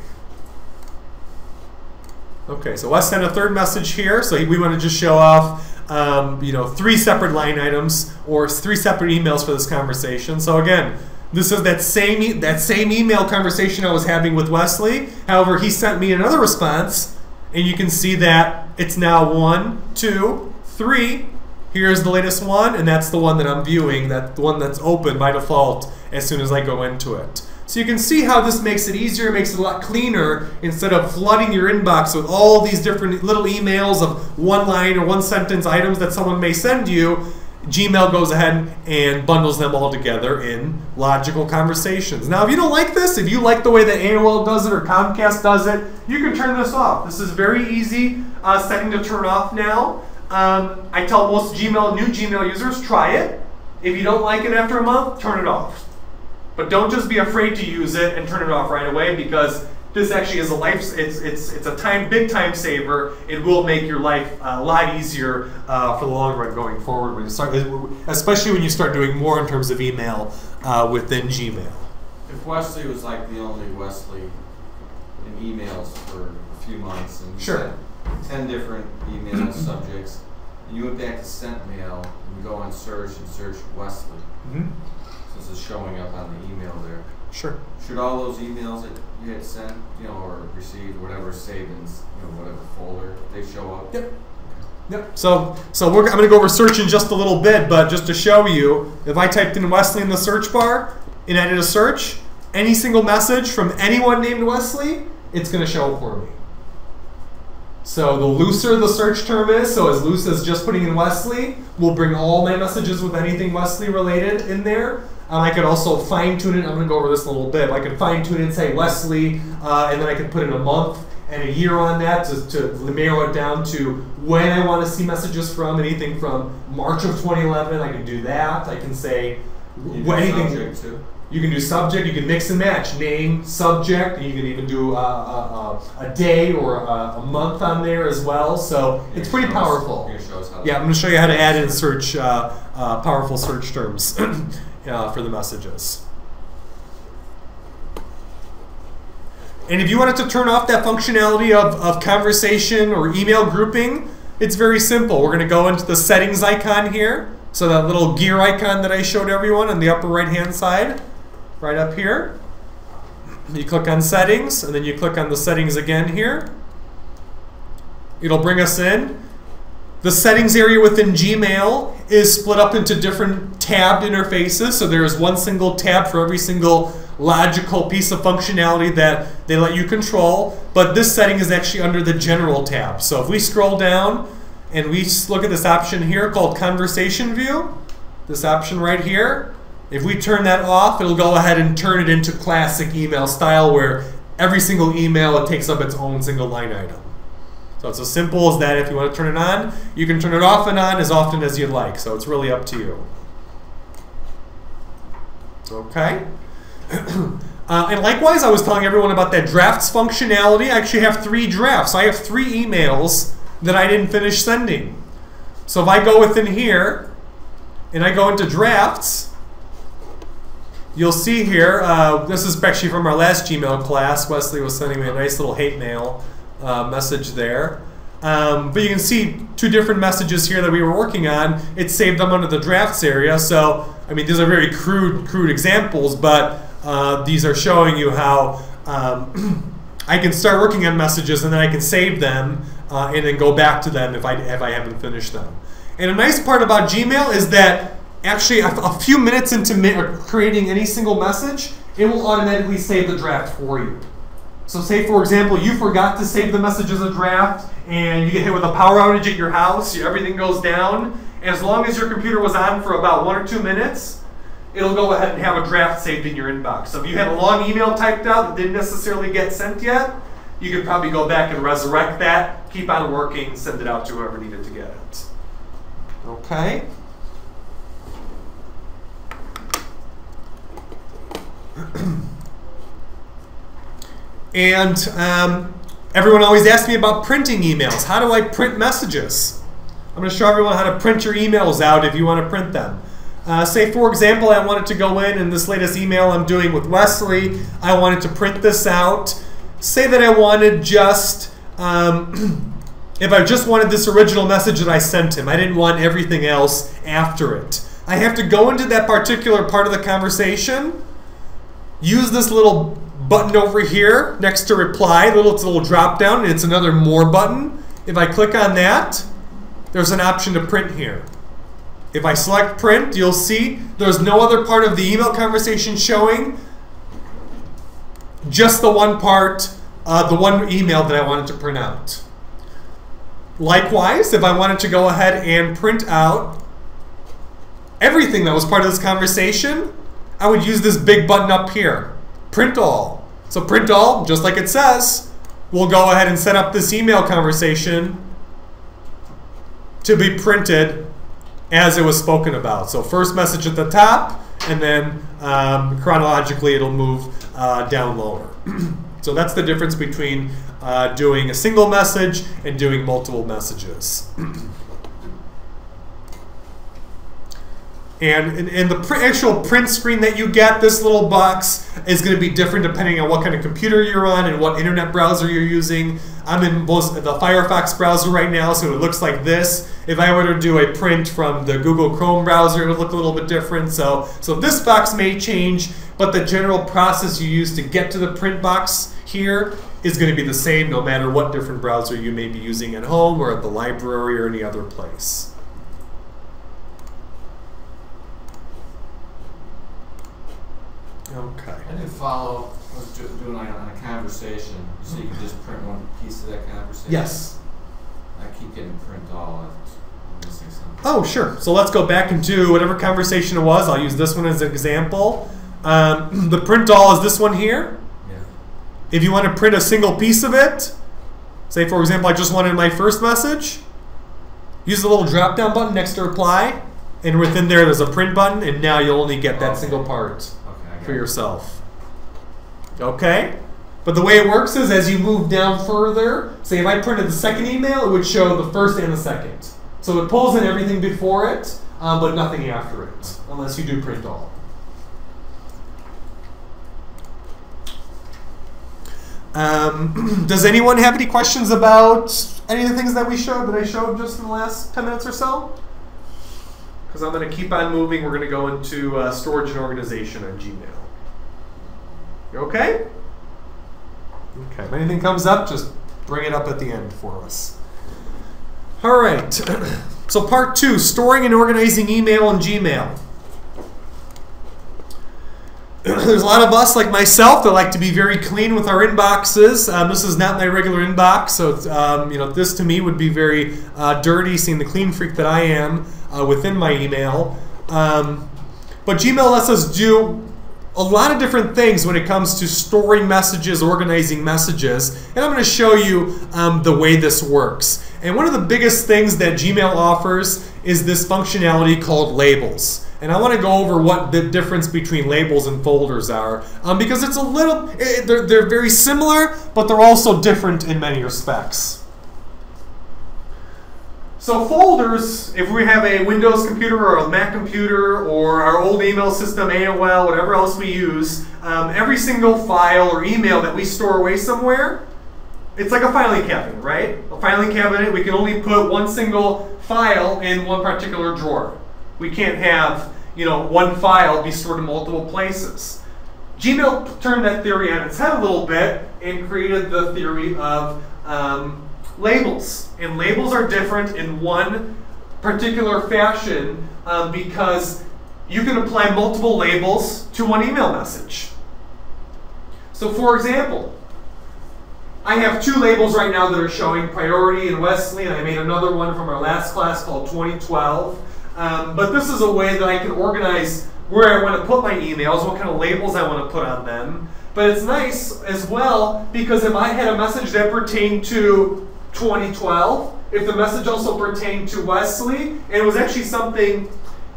Okay, so Wes sent a 3rd message here. So we want to just show off 3 separate line items or 3 separate emails for this conversation. So again, this is that same email conversation I was having with Wesley. However, he sent me another response. And you can see that it's now 1, 2, 3. Here's the latest one, and that's the one that I'm viewing, the one that's open by default as soon as I go into it. So you can see how this makes it easier, makes it a lot cleaner, instead of flooding your inbox with all these different little emails of 1 line or 1 sentence items that someone may send you. Gmail goes ahead and bundles them all together in logical conversations. Now, if you don't like this, if you like the way that AOL does it or Comcast does it, you can turn this off. This is very easy setting to turn off now. I tell most new Gmail users, try it. If you don't like it after a month, turn it off. But don't just be afraid to use it and turn it off right away, because this actually is it's a big time saver. It will make your life a lot easier for the long run going forward, when you start, especially when you start doing more in terms of email within Gmail. If Wesley was like the only Wesley in emails for a few months and sure. sent 10 different email subjects, and you went back to sent mail and you go on search and search Wesley. So this is showing up on the email there. Sure. Should all those emails that you had sent, or received, whatever, saved in, whatever folder, they show up? Yep. Yep. So I'm going to go over search in just a little bit, but just to show you, if I typed in Wesley in the search bar and I did a search, any single message from anyone named Wesley, it's going to show up for me. So the looser the search term is, so as loose as just putting in Wesley, will bring all my messages with anything Wesley related in there. I could also fine tune it. I'm going to go over this in a little bit. I could fine tune it and say Wesley, and then I could put in a month and a year on that to narrow it down to when I want to see messages from. Anything from March of 2011, I can do that. I can say anything. Subject too. You can do subject. You can mix and match name, subject. And you can even do a day or a month on there as well. So it's pretty powerful. You're gonna show us how Yeah, I'm going to show you how to add in search powerful search terms for the messages. And if you wanted to turn off that functionality of conversation or email grouping, it's very simple. We're going to go into the settings icon here. So that little gear icon that I showed everyone on the upper right hand side, right up here. You click on settings, and then you click on the settings again here. It'll bring us in. The settings area within Gmail is split up into different tabbed interfaces. So there is one single tab for every single logical piece of functionality that they let you control. But this setting is actually under the General tab. So if we scroll down and we look at this option here called Conversation View, this option right here, if we turn that off, it'll go ahead and turn it into classic email style where every single email, it takes up its own single line item. So it's as simple as that. If you want to turn it on, you can turn it off and on as often as you'd like. So it's really up to you. Okay. And likewise, I was telling everyone about that drafts functionality. I actually have 3 drafts. I have 3 emails that I didn't finish sending. So if I go within here and I go into drafts, you'll see here, this is actually from our last Gmail class. Wesley was sending me a nice little hate mail message there. But you can see 2 different messages here that we were working on. It saved them under the drafts area. So, I mean, these are very crude examples, but these are showing you how I can start working on messages and then I can save them and then go back to them if I haven't finished them. And a nice part about Gmail is that actually a few minutes into creating any single message, it will automatically save the draft for you. So say, for example, you forgot to save the message as a draft and you get hit with a power outage at your house, everything goes down, and as long as your computer was on for about 1 or 2 minutes, it'll go ahead and have a draft saved in your inbox. So if you had a long email typed out that didn't necessarily get sent yet, you could probably go back and resurrect that, keep on working, send it out to whoever needed to get it. Okay. And everyone always asks me about printing emails. How do I print messages? I'm going to show everyone how to print your emails out if you want to print them. Say, for example, I wanted to go in this latest email I'm doing with Wesley, I wanted to print this out. Say that I wanted just, if I just wanted this original message that I sent him, I didn't want everything else after it. I have to go into that particular part of the conversation, use this little button over here next to reply, it's a little drop down, and it's another more button. If I click on that, there's an option to print here. If I select print, you'll see there's no other part of the email conversation showing, just the one part, the one email that I wanted to print out. Likewise, if I wanted to go ahead and print out everything that was part of this conversation, I would use this big button up here, print all. So print all, just like it says, we'll go ahead and set up this email conversation to be printed as it was spoken about. So first message at the top, and then chronologically it'll move down lower. So that's the difference between doing a single message and doing multiple messages. And the actual print screen that you get, this little box, is going to be different depending on what kind of computer you're on and what internet browser you're using. I'm in the Firefox browser right now, so it looks like this. If I were to do a print from the Google Chrome browser, it would look a little bit different. So this box may change, but the general process you use to get to the print box here is going to be the same no matter what different browser you may be using at home or at the library or any other place. Okay. I did follow, I was doing on a conversation, so you can just print one piece of that conversation? Yes. I keep getting print all, I'm missing something. Oh, sure. So let's go back and do whatever conversation it was. I'll use this one as an example. The print all is this one here. Yeah. If you want to print a single piece of it, say for example I just wanted my first message, use the little drop down button next to reply, and within there's a print button, and now you'll only get that single part for yourself. Okay? But the way it works is as you move down further, say if I printed the second email, it would show the first and the second. So it pulls in everything before it, but nothing after it, unless you do print all. Does anyone have any questions about any of the things that we showed, that I showed just in the last 10 minutes or so? Because I'm going to keep on moving. We're going to go into storage and organization on Gmail. You okay? Okay. If anything comes up, just bring it up at the end for us. All right. So part 2, storing and organizing email in Gmail. There's a lot of us, like myself, that like to be very clean with our inboxes. This is not my regular inbox, so this to me would be very dirty, seeing the clean freak that I am within my email. But Gmail lets us do a lot of different things when it comes to storing messages, organizing messages, and I'm going to show you the way this works. And one of the biggest things that Gmail offers is this functionality called labels. And I want to go over what the difference between labels and folders are, because it's a little, they're very similar, but they're also different in many respects. So folders, if we have a Windows computer or a Mac computer or our old email system, AOL, whatever else we use, every single file or email that we store away somewhere, it's like a filing cabinet, right? A filing cabinet, we can only put one single file in one particular drawer. We can't have, one file be stored in multiple places. Gmail turned that theory on its head a little bit and created the theory of labels. And labels are different in one particular fashion because you can apply multiple labels to one email message. So for example, I have 2 labels right now that are showing priority and Wesley, and I made another one from our last class called 2012. But this is a way that I can organize where I want to put my emails, what kind of labels I want to put on them. But it's nice as well because if I had a message that pertained to 2012, if the message also pertained to Wesley, and it was actually something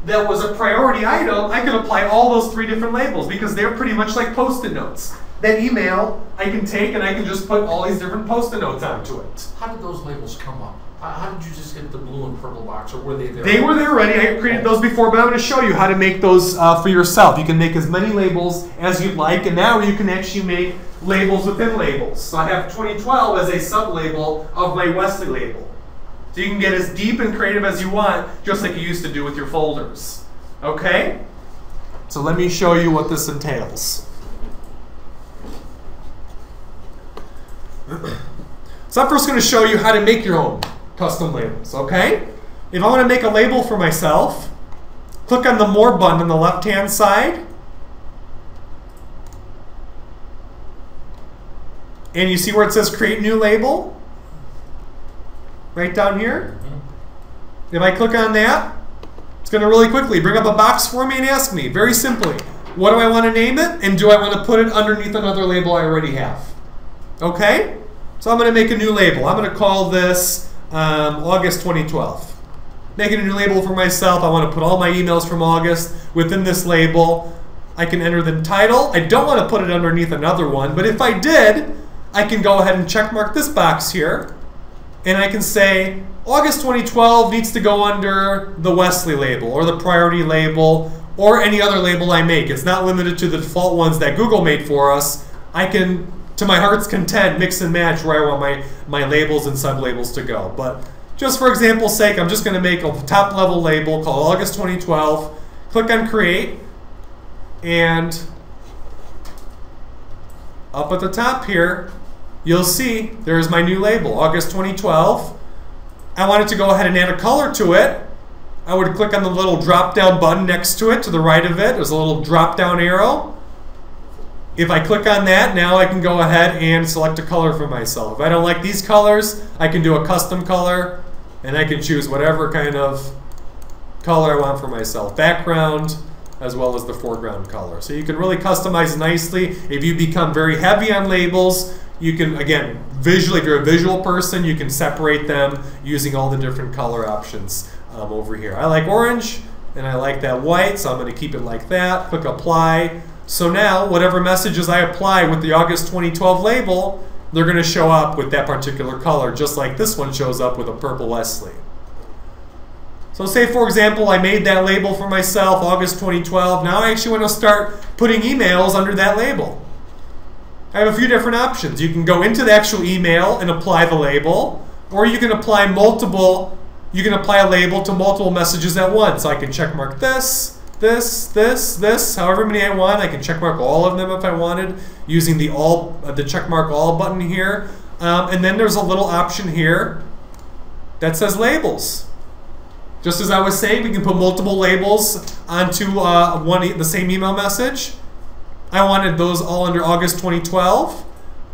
that was a priority item, I could apply all those 3 different labels because they're pretty much like Post-it notes. That email I can take and I can just put all these different Post-it notes onto it. How did those labels come up? How did you just get the blue and purple box, or were they there? They were there already. I created those before, but I'm going to show you how to make those for yourself. You can make as many labels as you'd like, and now you can actually make labels within labels. So I have 2012 as a sub-label of my Wesley label. So you can get as deep and creative as you want, just like you used to do with your folders. Okay? So let me show you what this entails. So I'm first going to show you how to make your own custom labels, okay? If I want to make a label for myself, click on the More button on the left-hand side. And you see where it says Create New Label? Right down here. If I click on that, it's going to really quickly bring up a box for me and ask me, very simply, what do I want to name it? And do I want to put it underneath another label I already have? Okay? So I'm going to make a new label. I'm going to call this August 2012. Making a new label for myself. I want to put all my emails from August within this label. I can enter the title. I don't want to put it underneath another one, but if I did, I can go ahead and check mark this box here and I can say August 2012 needs to go under the Wesley label or the priority label or any other label I make. It's not limited to the default ones that Google made for us. I can, to my heart's content, mix and match where I want my labels and sub-labels to go. But just for example's sake, I'm just going to make a top-level label called August 2012. Click on Create, and up at the top here, you'll see there's my new label, August 2012. I wanted to go ahead and add a color to it. I would click on the little drop-down button next to it, to the right of it. There's a little drop-down arrow. If I click on that, now I can go ahead and select a color for myself. If I don't like these colors, I can do a custom color, and I can choose whatever kind of color I want for myself. Background, as well as the foreground color. So you can really customize nicely. If you become very heavy on labels, you can, again, visually, if you're a visual person, you can separate them using all the different color options over here. I like orange, and I like that white, so I'm going to keep it like that. Click Apply. So now, whatever messages I apply with the August 2012 label, they're going to show up with that particular color, just like this one shows up with a purple Wesley. So say, for example, I made that label for myself, August 2012. Now I actually want to start putting emails under that label. I have a few different options. You can go into the actual email and apply the label, or you can apply multiple. You can apply a label to multiple messages at once. So I can check mark this, however many I want. I can check mark all of them if I wanted, using the check mark all button here. And then there's a little option here that says labels. Just as I was saying, we can put multiple labels onto the same email message. I wanted those all under August 2012.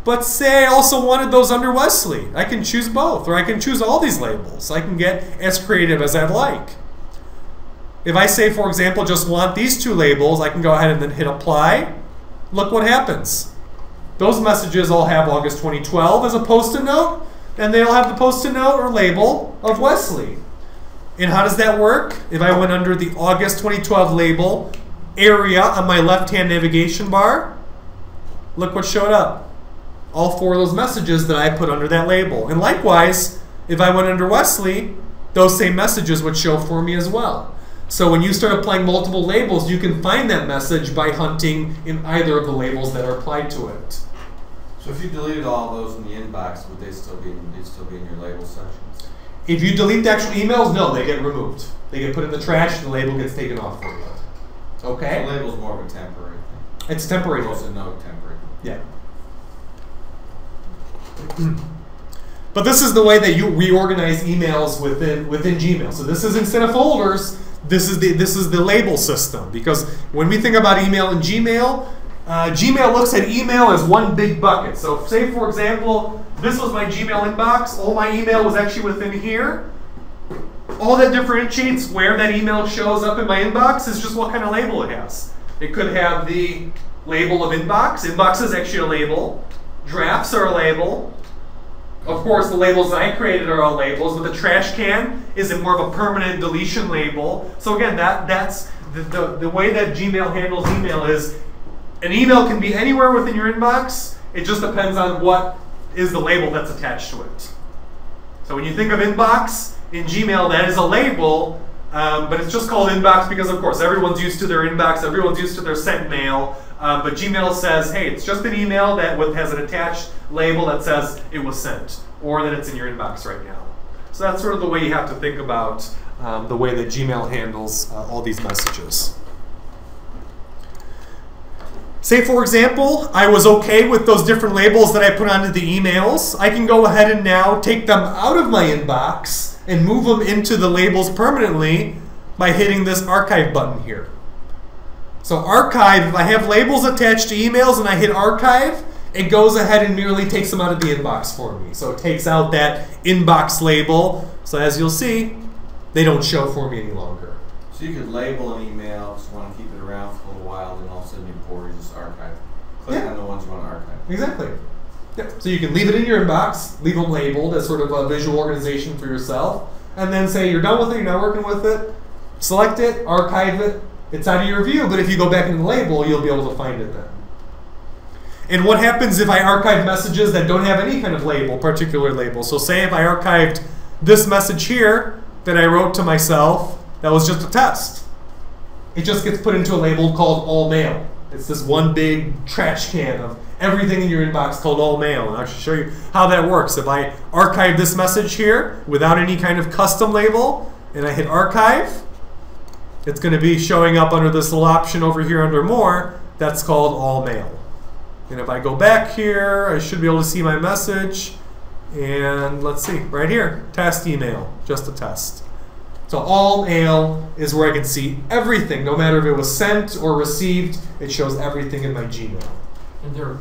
But say I also wanted those under Wesley. I can choose both, or I can choose all these labels. I can get as creative as I'd like. If I say, for example, just want these two labels, I can go ahead and then hit Apply. Look what happens. Those messages all have August 2012 as a post-it note, and they'll have the post-it note or label of Wesley. And how does that work? If I went under the August 2012 label area on my left-hand navigation bar, look what showed up. All four of those messages that I put under that label. And likewise, if I went under Wesley, those same messages would show for me as well. So when you start applying multiple labels, you can find that message by hunting in either of the labels that are applied to it. So if you deleted all those in the inbox, would they still be in your label sections? If you delete the actual emails, no, they get removed. They get put in the trash, and the label gets taken off for you. Okay? So the label's more of a temporary thing. It's temporary. It's a note temporary. Yeah. But this is the way that you reorganize emails within Gmail. So this is, instead of folders, this is the label system. Because when we think about email in Gmail, Gmail looks at email as one big bucket. So say, for example, this was my Gmail inbox. All my email was actually within here. All that differentiates where that email shows up in my inbox is just what kind of label it has. It could have the label of inbox. Inbox is actually a label. Drafts are a label. Of course, the labels that I created are all labels, but the trash can is a more of a permanent deletion label. So again, that's the way that Gmail handles email is an email can be anywhere within your inbox. It just depends on what is the label that's attached to it. So when you think of inbox in Gmail, that is a label, but it's just called inbox because, of course, everyone's used to their inbox, everyone's used to their sent mail. But Gmail says, hey, it's just an email that has an attached label that says it was sent, or that it's in your inbox right now. So that's sort of the way you have to think about the way that Gmail handles all these messages. Say, for example, I was okay with those different labels that I put onto the emails. I can go ahead and now take them out of my inbox and move them into the labels permanently by hitting this archive button here. So archive, if I have labels attached to emails and I hit archive, it goes ahead and merely takes them out of the inbox for me. So it takes out that inbox label. So as you'll see, they don't show for me any longer. So you could label an email, just want to keep it around for a little while, then all of a sudden you just archive. Click on the ones you want to archive. Exactly. Yep. So you can leave it in your inbox, leave them labeled as sort of a visual organization for yourself, and then say you're done with it, you're not working with it, select it, archive it, it's out of your view, but if you go back in the label, you'll be able to find it then. And what happens if I archive messages that don't have any kind of label, particular label? So say if I archived this message here that I wrote to myself, that was just a test. It just gets put into a label called all mail. It's this one big trash can of everything in your inbox called all mail. And I'll actually show you how that works. If I archive this message here without any kind of custom label, and I hit archive, it's going to be showing up under this little option over here under more. That's called all mail. And if I go back here, I should be able to see my message. And let's see, right here, test email, just a test. So all mail is where I can see everything, no matter if it was sent or received. It shows everything in my Gmail. And Derrick,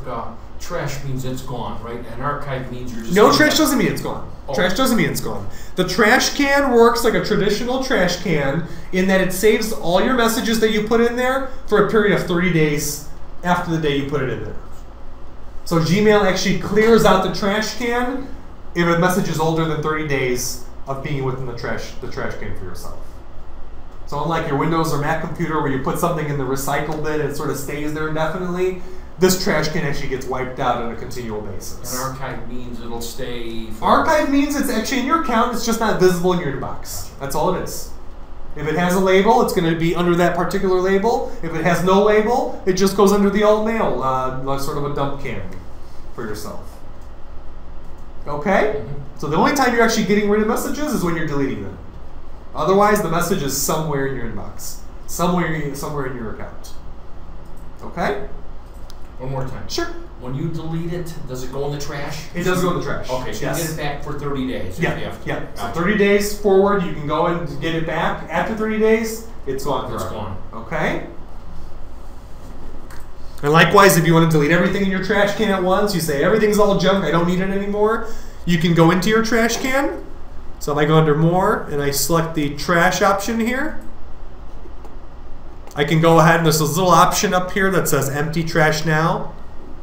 trash means it's gone, right? And archive means you're just... No, trash doesn't mean it's gone. Oh. Trash doesn't mean it's gone. The trash can works like a traditional trash can in that it saves all your messages that you put in there for a period of 30 days after the day you put it in there. So Gmail actually clears out the trash can if a message is older than 30 days of being within the trash can for yourself. So unlike your Windows or Mac computer where you put something in the recycle bin and it sort of stays there indefinitely, this trash can actually gets wiped out on a continual basis. And archive means it'll stay... Archive means it's actually in your account, it's just not visible in your inbox. That's all it is. If it has a label, it's going to be under that particular label. If it has no label, it just goes under the alt mail, like sort of a dump can for yourself. Okay? So the only time you're actually getting rid of messages is when you're deleting them. Otherwise, the message is somewhere in your inbox. Somewhere in your account. Okay? One more time. Sure. When you delete it, does it go in the trash? It does go in the trash. Okay, so yes. you get it back for 30 days. Yeah, yeah. Gotcha. So 30 days forward, you can go and get it back. After 30 days, it's gone forever. It's gone. Okay? And likewise, if you want to delete everything in your trash can at once, you say, everything's all junk, I don't need it anymore, you can go into your trash can. So if I go under more, and I select the trash option here, I can go ahead, and there's this little option up here that says empty trash now.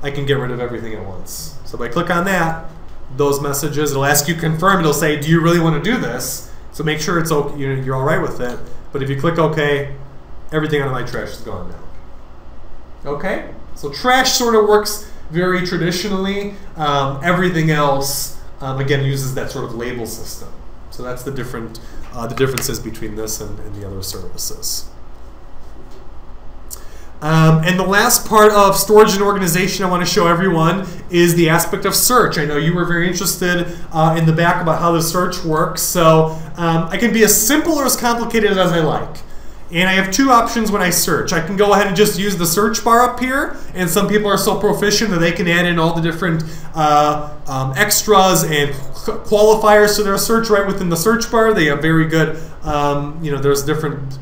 I can get rid of everything at once. So if I click on that, those messages, it'll ask you confirm. It'll say, do you really want to do this? So make sure it's okay, you're all right with it. But if you click OK, everything out of my trash is gone now. Okay? So trash sort of works very traditionally. Everything else, again, uses that sort of label system. So that's the differences between this and the other services. And the last part of storage and organization I want to show everyone is the aspect of search. I know you were very interested in the back about how the search works. So I can be as simple or as complicated as I like. And I have two options when I search. I can go ahead and just use the search bar up here. And some people are so proficient that they can add in all the different extras and qualifiers to their search right within the search bar. They have very good, there's different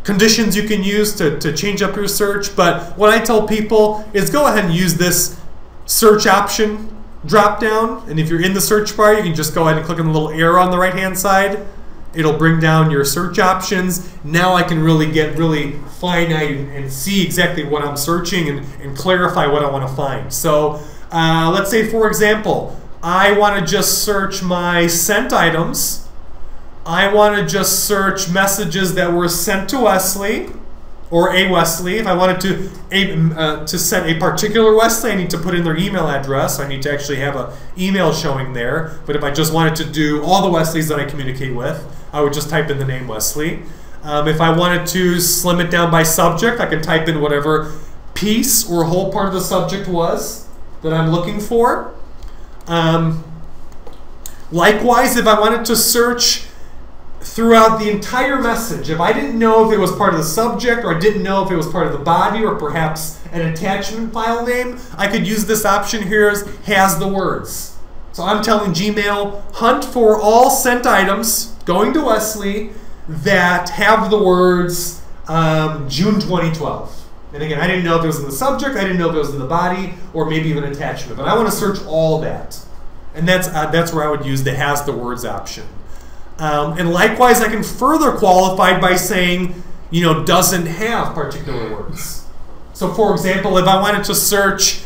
conditions you can use to change up your search. But what I tell people is go ahead and use this search option drop down. And if you're in the search bar, you can just go ahead and click on the little arrow on the right hand side. It'll bring down your search options. Now I can really get really finite and see exactly what I'm searching and clarify what I want to find. So let's say, for example, I want to just search my sent items. I want to just search messages that were sent to Wesley or a Wesley. If I wanted to set a particular Wesley, I need to put in their email address. I need to actually have an email showing there. But if I just wanted to do all the Wesleys that I communicate with, I would just type in the name Wesley. If I wanted to slim it down by subject, I can type in whatever piece or whole part of the subject was that I'm looking for. Likewise, if I wanted to search throughout the entire message, if I didn't know if it was part of the subject or I didn't know if it was part of the body or perhaps an attachment file name, I could use this option here as has the words. So I'm telling Gmail, hunt for all sent items going to Wesley that have the words June 2012. And again, I didn't know if it was in the subject, I didn't know if it was in the body, or maybe even an attachment. But I want to search all that. And that's where I would use the has the words option. And likewise, I can further qualify by saying, doesn't have particular words. So for example, if I wanted to search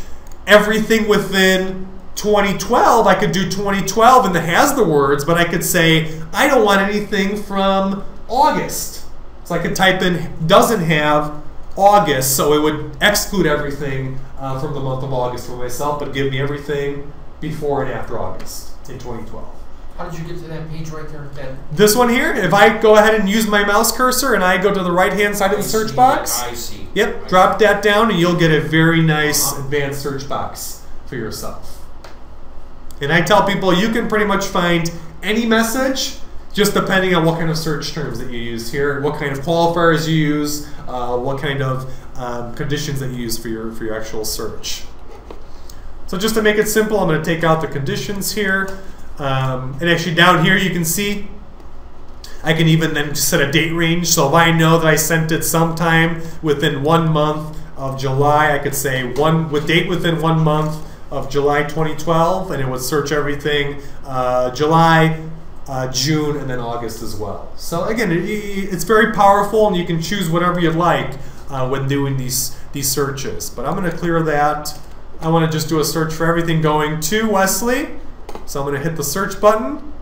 everything within 2012, I could do 2012 and it has the words, but I could say, I don't want anything from August. So I could type in doesn't have August, so it would exclude everything from the month of August for myself, but give me everything before and after August in 2012. How did you get to that page right there? This one here, if I go ahead and use my mouse cursor and I go to the right-hand side of the search box, I see. Yep, drop that down and you'll get a very nice advanced search box for yourself. And I tell people you can pretty much find any message just depending on what kind of search terms that you use here, what kind of qualifiers you use, what kind of conditions that you use for your actual search. So just to make it simple, I'm going to take out the conditions here. And actually down here you can see I can even then set a date range. So if I know that I sent it sometime within 1 month of July, I could say with date within 1 month of July 2012, and it would search everything July, June, and then August as well. So again, it's very powerful, and you can choose whatever you like when doing these searches. But I'm going to clear that. I want to just do a search for everything going to Wesley. So I'm going to hit the search button.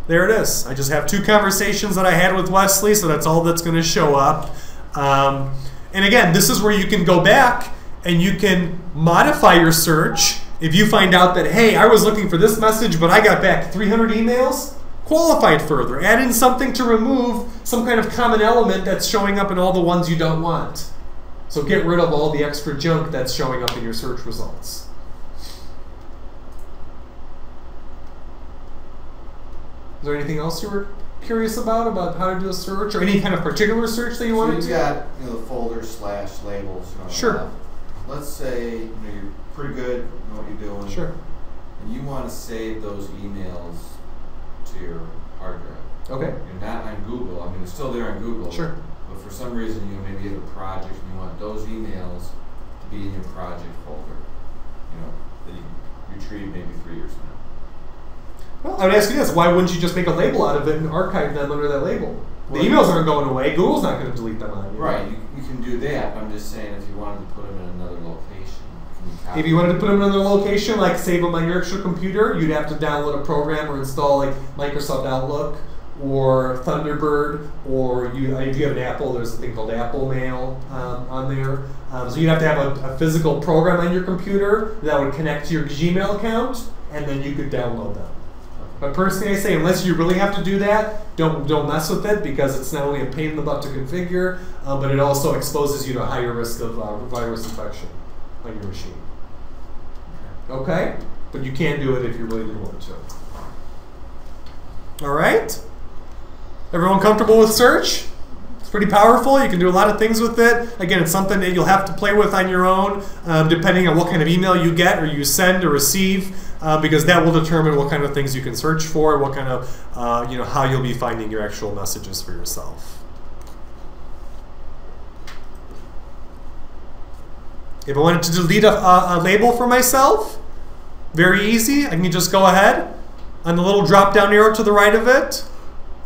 There it is. I just have 2 conversations that I had with Wesley, so that's all that's going to show up. And again, this is where you can go back and you can modify your search. If you find out that, hey, I was looking for this message, but I got back 300 emails, qualify it further. Add in something to remove some kind of common element that's showing up in all the ones you don't want. So get rid of all the extra junk that's showing up in your search results. Is there anything else you were curious about how to do a search, or any kind of particular search that you wanted to? So you got the folder / labels. Sure. Let's say you're pretty good, you know what you're doing. Sure. And you want to save those emails to your hard drive. Okay. You're not on Google. I mean, it's still there on Google. Sure. But for some reason, maybe you have a project and you want those emails to be in your project folder. That you retrieve maybe 3 years from now. Well, I would ask you this: why wouldn't you just make a label out of it and archive them under that label? The emails aren't going away. Google's not going to delete them on you. Right. You can do that. I'm just saying, if you wanted to put them in another location, if you wanted to put them in another location, like save them on your extra computer, you'd have to download a program or install like Microsoft Outlook or Thunderbird, or if you have an Apple, there's a thing called Apple Mail on there. So you'd have to have a physical program on your computer that would connect to your Gmail account, and then you could download them. But personally, I say, unless you really have to do that, don't mess with it, because it's not only a pain in the butt to configure, but it also exposes you to a higher risk of virus infection on your machine. Okay? But you can do it if you really do want to. All right? Everyone comfortable with search? It's pretty powerful. You can do a lot of things with it. Again, it's something that you'll have to play with on your own, depending on what kind of email you get or you send or receive. Because that will determine what kind of things you can search for, what kind of, how you'll be finding your actual messages for yourself. If I wanted to delete a label for myself, very easy. I can just go ahead on the little drop-down arrow to the right of it.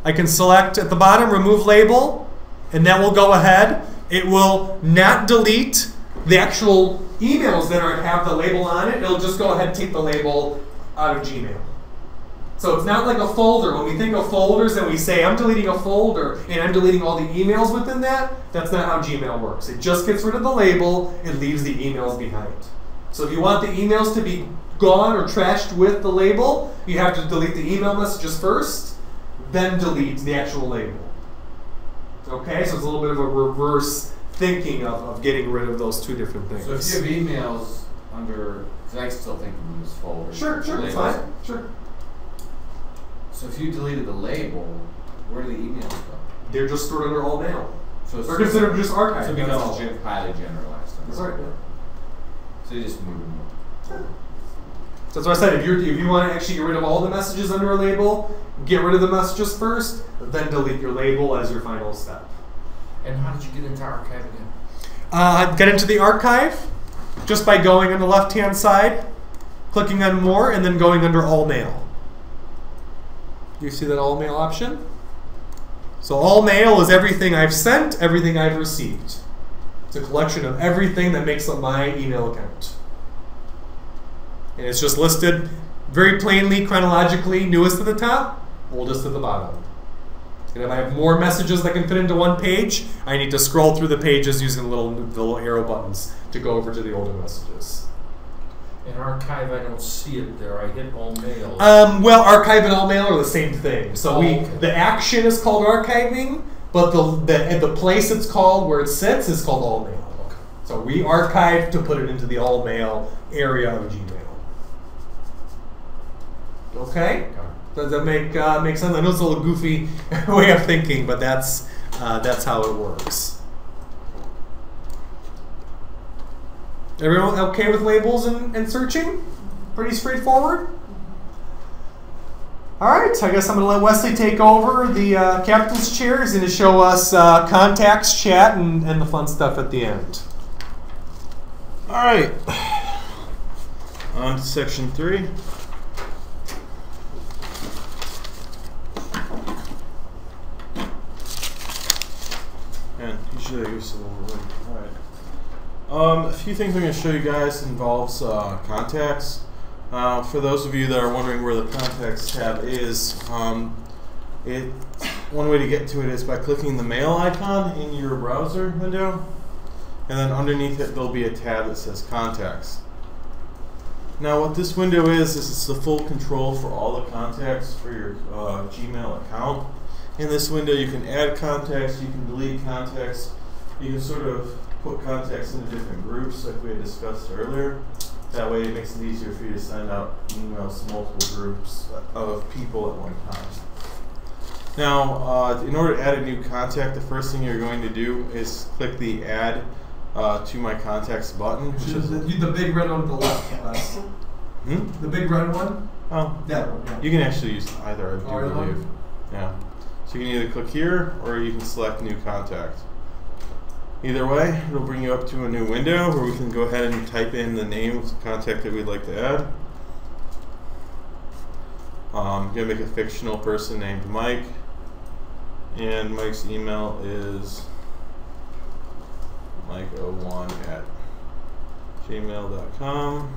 I can select at the bottom, remove label, and that will go ahead. It will not delete the actual emails that have the label on it. It'll just go ahead and take the label out of Gmail. So it's not like a folder. When we think of folders and we say, I'm deleting a folder and I'm deleting all the emails within that, that's not how Gmail works. It just gets rid of the label and leaves the emails behind. So if you want the emails to be gone or trashed with the label, you have to delete the email messages first, then delete the actual label. Okay, so it's a little bit of a reverse thinking of getting rid of those 2 different things. So if you have emails under, because I still think of them as folders. Sure, that's fine. Sure. So if you deleted the label, where do the emails go? They're just stored under all mail. So they're considered just archived. So it becomes highly generalized. That's right. Yeah. So you just move them. So that's what I said. If you want to actually get rid of all the messages under a label, get rid of the messages first, then delete your label as your final step. And how did you get into archive again? Get into the archive just by going on the left-hand side, clicking on More, and then going under All Mail. You see that All Mail option? So All Mail is everything I've sent, everything I've received. It's a collection of everything that makes up my email account. And it's just listed very plainly, chronologically, newest at the top, oldest at the bottom. And if I have more messages that can fit into one page, I need to scroll through the pages using the little arrow buttons to go over to the older messages. In archive, I don't see it there. I hit all mail. Well, archive and all mail are the same thing. So the action is called archiving, but the place it's called, where it sits, is called all mail. Okay. So we archive to put it into the all mail area of Gmail. Okay? Does that make sense? I know it's a little goofy way of thinking, but that's how it works. Everyone okay with labels and searching? Pretty straightforward? Alright, I guess I'm going to let Wesley take over the captain's chair. He's going to show us contacts, chat, and the fun stuff at the end. Alright, on to section 3. And usually I use a little room. Alright. A few things I'm going to show you guys involves contacts. For those of you that are wondering where the contacts tab is, one way to get to it is by clicking the mail icon in your browser window, and then underneath it there'll be a tab that says contacts. Now what this window is it's the full control for all the contacts for your Gmail account. In this window you can add contacts, you can delete contacts, you can sort of put contacts into different groups like we had discussed earlier. That way it makes it easier for you to send out emails to multiple groups of people at one time. Now, in order to add a new contact, the first thing you're going to do is click the Add to My Contacts button. Which is the big red one on the left. The big red one? Oh, that one. Yeah. You can actually use either, I do believe. Yeah. So you can either click here or you can select New Contact. Either way, it'll bring you up to a new window where we can go ahead and type in the name of the contact that we'd like to add. I'm going to make a fictional person named Mike, and Mike's email is mike01@gmail.com.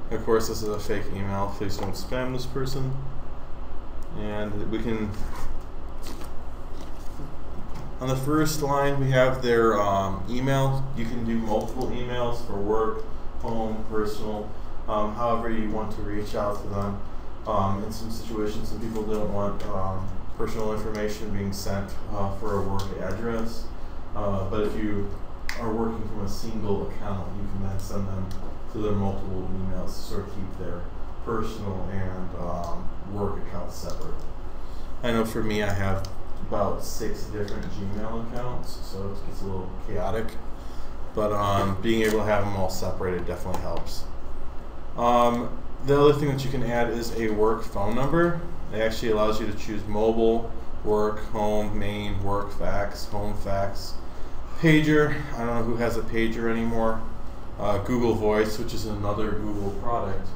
Of course, this is a fake email. Please don't spam this person. And we can... On the first line, we have their email. You can do multiple emails for work, home, personal, however you want to reach out to them. In some situations, some people don't want personal information being sent for a work address. But if you are working from a single account, you can then send them to their multiple emails to sort of keep their personal and work accounts separate. I know for me, I have about 6 different Gmail accounts, so it gets a little chaotic. But being able to have them all separated definitely helps. The other thing that you can add is a work phone number. It actually allows you to choose mobile, work, home, main, work, fax, home fax, pager. I don't know who has a pager anymore. Google Voice, which is another Google product,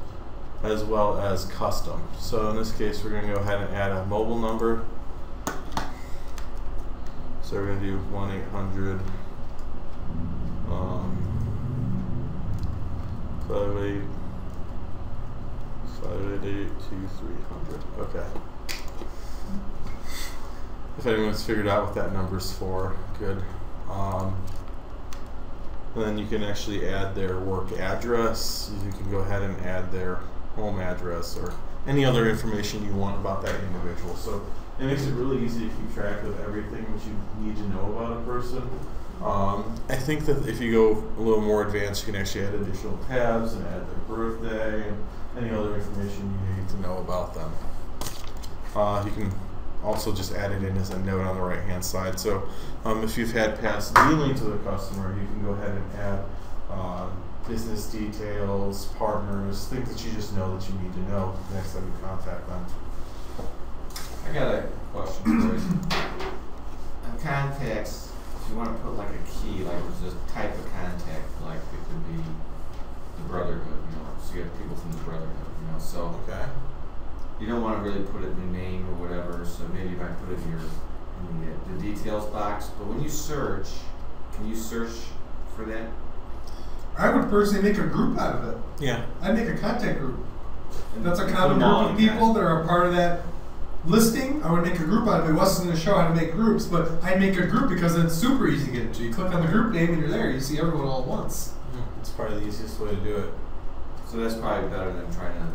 as well as custom. So in this case, we're going to go ahead and add a mobile number. So we're going to do 1-800 588-2300. Okay. If anyone's figured out what that number's for, good. And then you can actually add their work address. You can go ahead and add their home address or any other information you want about that individual. So it makes it really easy to keep track of everything that you need to know about a person. I think that if you go a little more advanced, you can actually add additional tabs and add their birthday and any other information you need to know about them. You can also just add it in as a note on the right hand side. So if you've had past dealings with a customer, you can go ahead and add business details, partners, things that you just know that you need to know next time you contact them. I got a question for you. On contacts, if you want to put like a key, like there's a type of contact, like it could be the Brotherhood, you know, so you have people from the Brotherhood, you know, so okay. You don't want to really put it in the name or whatever, so maybe you might put it in the details box. But when you search, can you search for that? I would personally make a group out of it. Yeah. I'd make a contact group. And that's a common group of people that are a part of that listing, I would make a group out of it. Wes is going to show how to make groups, but I'd make a group because it's super easy to get into. You click on the group name and you're there. You see everyone all at once. It's probably the easiest way to do it. So that's probably better than trying to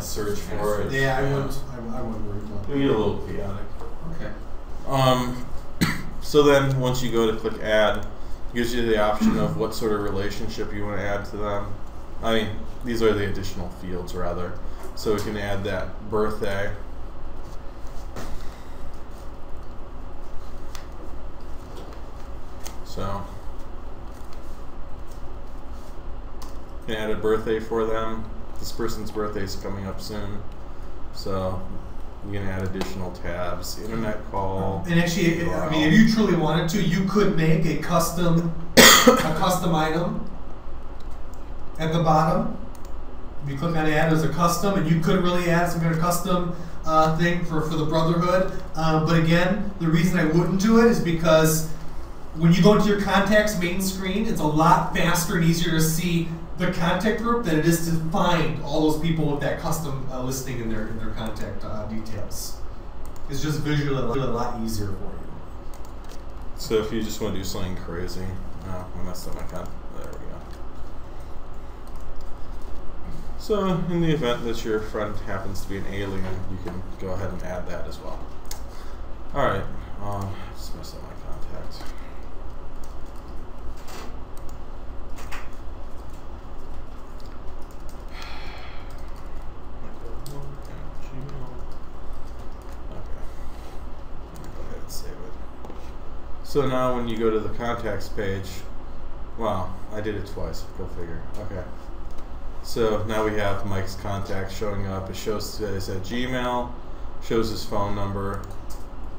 Search for it. Yeah, I wouldn't worry about It'll get a little chaotic. Okay. So then once you go to click add, it gives you the option of what sort of relationship you want to add to them. I mean, these are the additional fields rather. So we can add that birthday. So you can add a birthday for them. This person's birthday is coming up soon. So you can add additional tabs, internet call. And actually, I mean, if you truly wanted to, you could make a custom item at the bottom. If you click on add as a custom, and you could really add some kind of custom thing for the Brotherhood. But again, the reason I wouldn't do it is because when you go into your contacts main screen, it's a lot faster and easier to see the contact group than it is to find all those people with that custom listing in their contact details. It's just visually a lot easier for you. So if you just want to do something crazy, I messed up my contact. There we go. So in the event that your friend happens to be an alien, you can go ahead and add that as well. All right, just messed up my contacts. So now when you go to the contacts page, wow, I did it twice, go figure. Okay. So now we have Mike's contacts showing up. It shows that it's at Gmail, shows his phone number,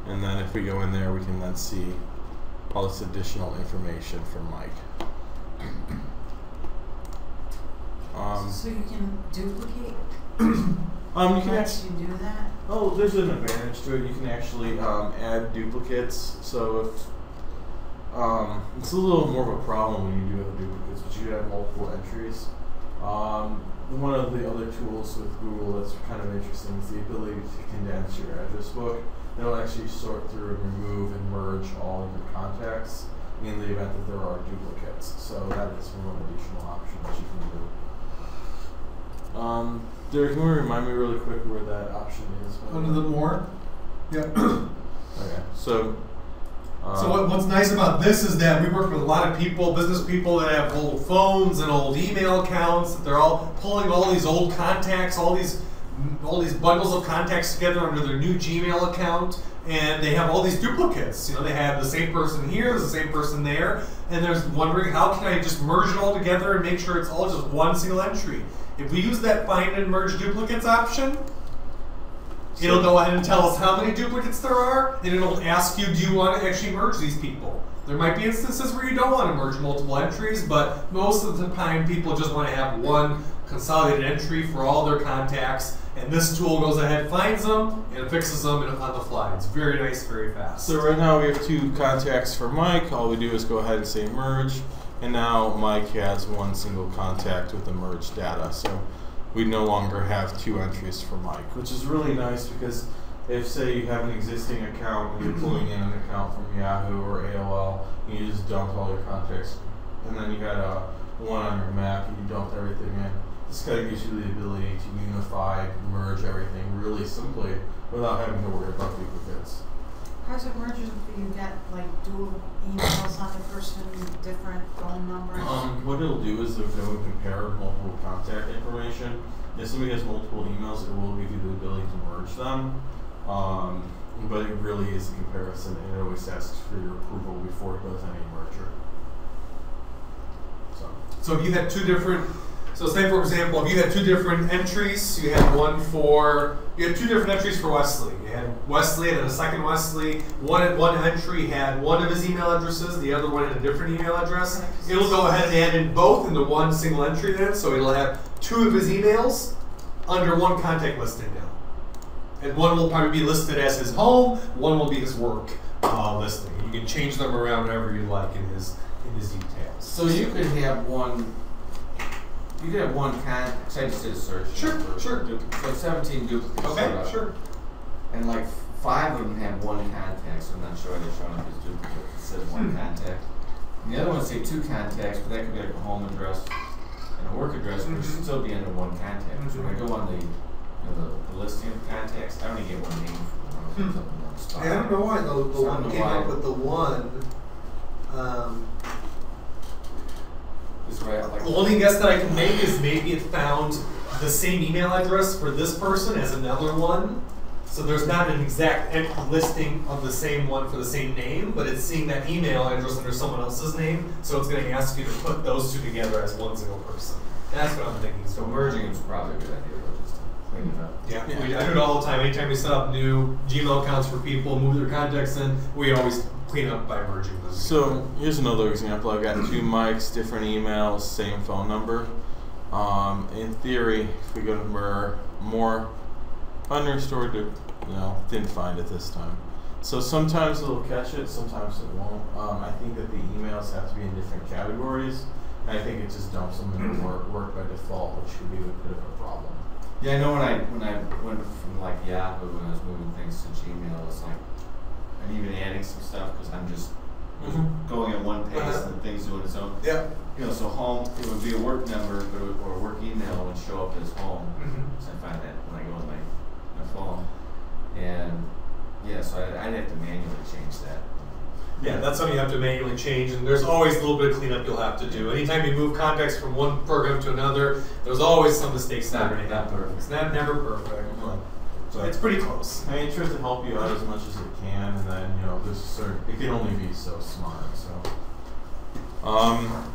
and then if we go in there, we can then see all this additional information from Mike. So you can duplicate? You can actually do that? Oh, there's an advantage to it. You can actually add duplicates. So if it's a little more of a problem when you do have duplicates, but you have multiple entries. One of the other tools with Google that's kind of interesting is the ability to condense your address book. It'll actually sort through and remove and merge all of your contacts in the event that there are duplicates. So that is one additional option that you can do. Derrick, can you remind me really quick where that option is? Under the more? Yeah. Okay, so what's nice about this is that we work with a lot of people, business people that have old phones and old email accounts. That they're all pulling all these old contacts, all these bundles of contacts together under their new Gmail account, and they have all these duplicates. You know, they have the same person here, there's the same person there, and they're wondering how can I just merge it all together and make sure it's all just one single entry. If we use that find and merge duplicates option, it'll go ahead and tell us how many duplicates there are, and it'll ask you, do you want to actually merge these people? There might be instances where you don't want to merge multiple entries, but most of the time people just want to have one consolidated entry for all their contacts, and this tool goes ahead, finds them, and fixes them on the fly. It's very nice, very fast. So right now we have 2 contacts for Mike. All we do is go ahead and say merge, and now Mike has one single contact with the merged data. So we no longer have 2 entries for Mike, which is really nice because if, say, you have an existing account and you're pulling in an account from Yahoo or AOL, and you just dump all your contacts, and then you had one on your Mac and you dumped everything in, this kind of gives you the ability to unify, merge everything really simply without having to worry about duplicates. How's it merging if you get like dual emails on the person, different phone numbers? What it'll do is it'll go and compare multiple contact information. If somebody has multiple emails, it will give you the ability to merge them. But it really is a comparison, and it always asks for your approval before it does any merger. So if you had 2 different, so say for example, if you had 2 different entries, you had 2 different entries for Wesley. You had Wesley and then a second Wesley. One entry had one of his email addresses, the other one had a different email address. It'll go ahead and add in both into one single entry then, so it'll have 2 of his emails under one contact listing now. And one will probably be listed as his home, one will be his work listing. You can change them around however you like in his details. So you could have one. You could have one contact. I just did a search. Sure. So 17 duplicates. Okay, sure. and like 5 of them have one contact, so I'm not sure they're showing up as duplicate. It says one contact. And the other ones say 2 contacts, but that could be like a home address and a work address, which should still be under one contact. So when I go on the listing of contacts, I only get one name for them. I don't know why the one came up with the one. The only guess that I can make is maybe it found the same email address for this person as another one. So there's not an exact listing of the same one for the same name, but it's seeing that email address under someone else's name, so it's going to ask you to put those 2 together as one single person. That's what I'm thinking. So merging is probably a good idea, though, just to clean it up. Yeah, I do it all the time. Anytime we set up new Gmail accounts for people, move their contacts in, we always clean up by merging them. So here's another example. I've got 2 mics, different emails, same phone number. In theory, if we go to more unrestored, didn't find it this time. So sometimes it'll catch it, sometimes it won't. I think that the emails have to be in different categories, and I think it just dumps them into work by default, which could be a bit of a problem. Yeah, I know when I went from like Yahoo, when I was moving things to Gmail, it's like I'm even adding some stuff because I'm just going at one pace and the thing's doing its own. Yeah. So home, it would be a work number, or a work email would show up as home. So I find that when I go on my phone. And yeah, so I'd have to manually change that. Yeah, that's something you have to manually change, and there's always a little bit of cleanup you'll have to do. Anytime you move contacts from one program to another, there's always some mistakes that are going to happen. Not perfect. It's never perfect. So it's pretty close. I mean, it tries to help you out as much as it can, and then there's it can only be so smart. So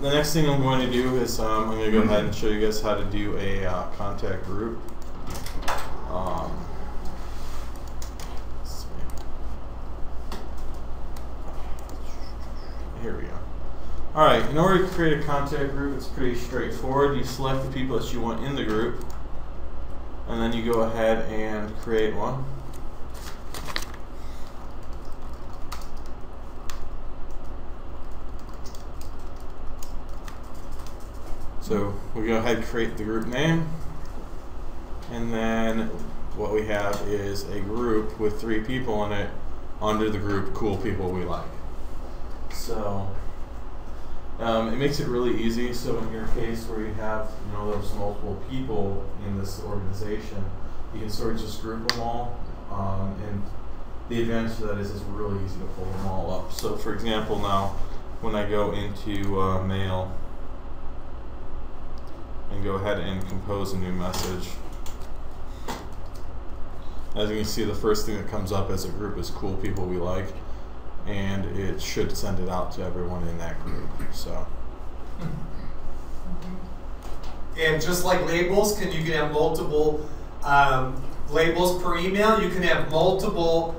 the next thing I'm going to do is I'm going to go ahead and show you guys how to do a contact group. Here we go. Alright, in order to create a contact group, it's pretty straightforward. You select the people that you want in the group, and then you go ahead and create one. So we go ahead and create the group name, and then what we have is a group with 3 people in it under the group Cool People We Like. So it makes it really easy. So in your case where you have there's multiple people in this organization, you can sort of just group them all. And the advantage of that is it's really easy to pull them all up. So for example, now when I go into mail and go ahead and compose a new message, as you can see, the first thing that comes up as a group is Cool People We Like, and it should send it out to everyone in that group. So, and just like labels, you can have multiple labels per email. You can have multiple.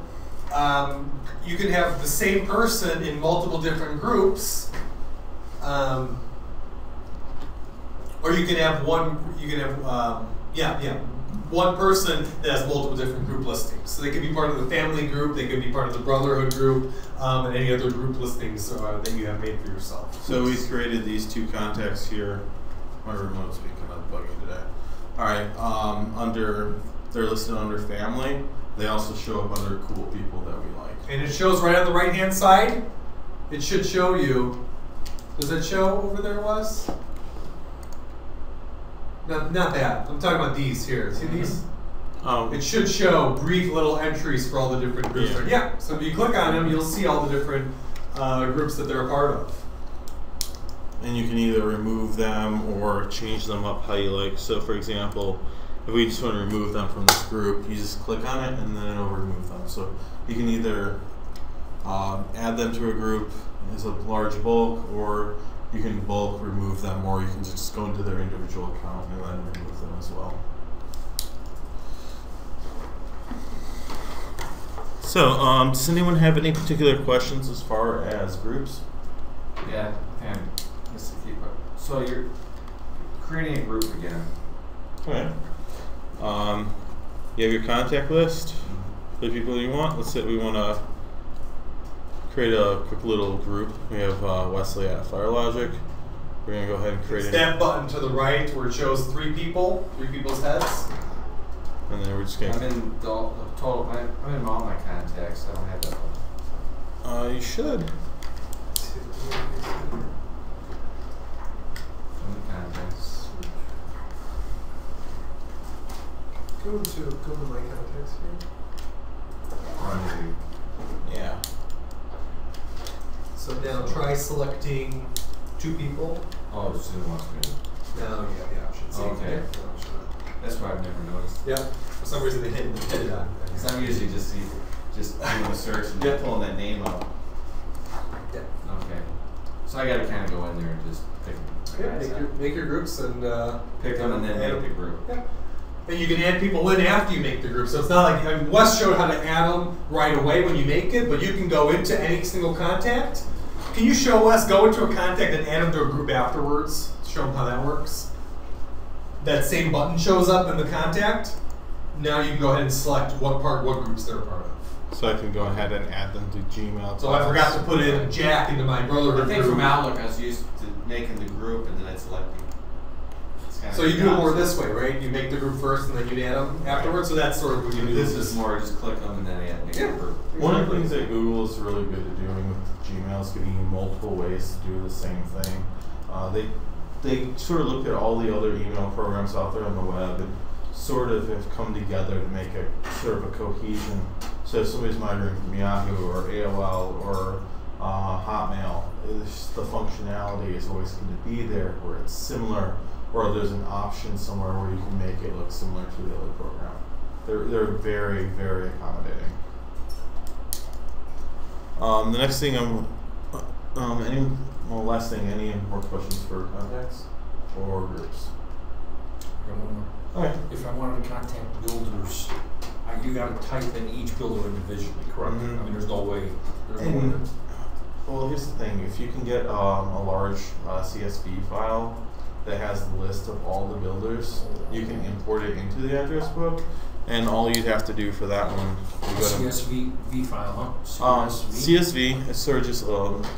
You can have the same person in multiple different groups, or you can have one. You can have one person that has multiple different group listings. So they could be part of the family group, they could be part of the brotherhood group, and any other group listings that you have made for yourself. So we've created these 2 contacts here. My remote's being kind of buggy today. All right, they're listed under family. They also show up under Cool People that we like. And it shows right on the right-hand side. It should show you. Does it show over there, Wes? Not that. I'm talking about these here. See these? It should show brief little entries for all the different groups. Yeah. So if you click on them, you'll see all the different groups that they're a part of. And you can either remove them or change them up how you like. So for example, if we just want to remove them from this group, you just click on it and then it'll remove them. So you can either add them to a group as a large bulk, or you can bulk remove them, or you can just go into their individual account and then remove them as well. So, does anyone have any particular questions as far as groups? Yeah, and just to keep up. So you're creating a group again. Okay. You have your contact list for the people you want. Let's say we want to create a quick little group. We have Wesley at FireLogic. We're going to go ahead and create that button to the right where it shows 3 people's heads. and then we're just gonna. I'm in the total. I'm in all my contacts. I don't have that one. You should. In the contacts. Go to my contacts here. Yeah. So now try selecting 2 people. Oh, it's in one screen. Now you have the option. See, Okay. yeah. That's why I've never noticed. Yeah. For some reason they hit it on. Because I'm usually just doing a search and pulling that name up. Yeah. Okay. So I gotta kind of go in there and just pick Make your groups and pick them and then make the group. Yeah. And you can add people in after you make the group. So it's not like, I mean, Wes showed how to add them right away when you make it, but you can go into any single contact. Can you show us, go into a contact and add them to a group afterwards? Show them how that works. That same button shows up in the contact. Now you can go ahead and select what groups they're a part of. So I can go ahead and add them to Gmail. So I forgot to put in Jack into my brotherhood I think group. from Outlook I was used to making the group and then I'd select them. So you do it more this way, right? You make the group first and then you add them afterwards. So that's sort of what you do. This is more just click them and then make a group. One of the things that Google is really good at doing with Gmail is giving you multiple ways to do the same thing. They sort of looked at all the other email programs out there on the web and sort of have come together to make a sort of a cohesion. So if somebody's migrating from Yahoo or AOL or Hotmail, the functionality is always going to be there where it's similar, or there's an option somewhere where you can make it look similar to the other program. They're very, very accommodating. The next thing last thing, any more questions for contacts or groups? Okay. If I wanted to contact builders, you got to type in each builder individually, correct? Mm-hmm. I mean, there's no way. Well, here's the thing. If you can get a large CSV file that has the list of all the builders, you can import it into the address book. And all you'd have to do for that one, CSV file, huh? CSV is sort of just,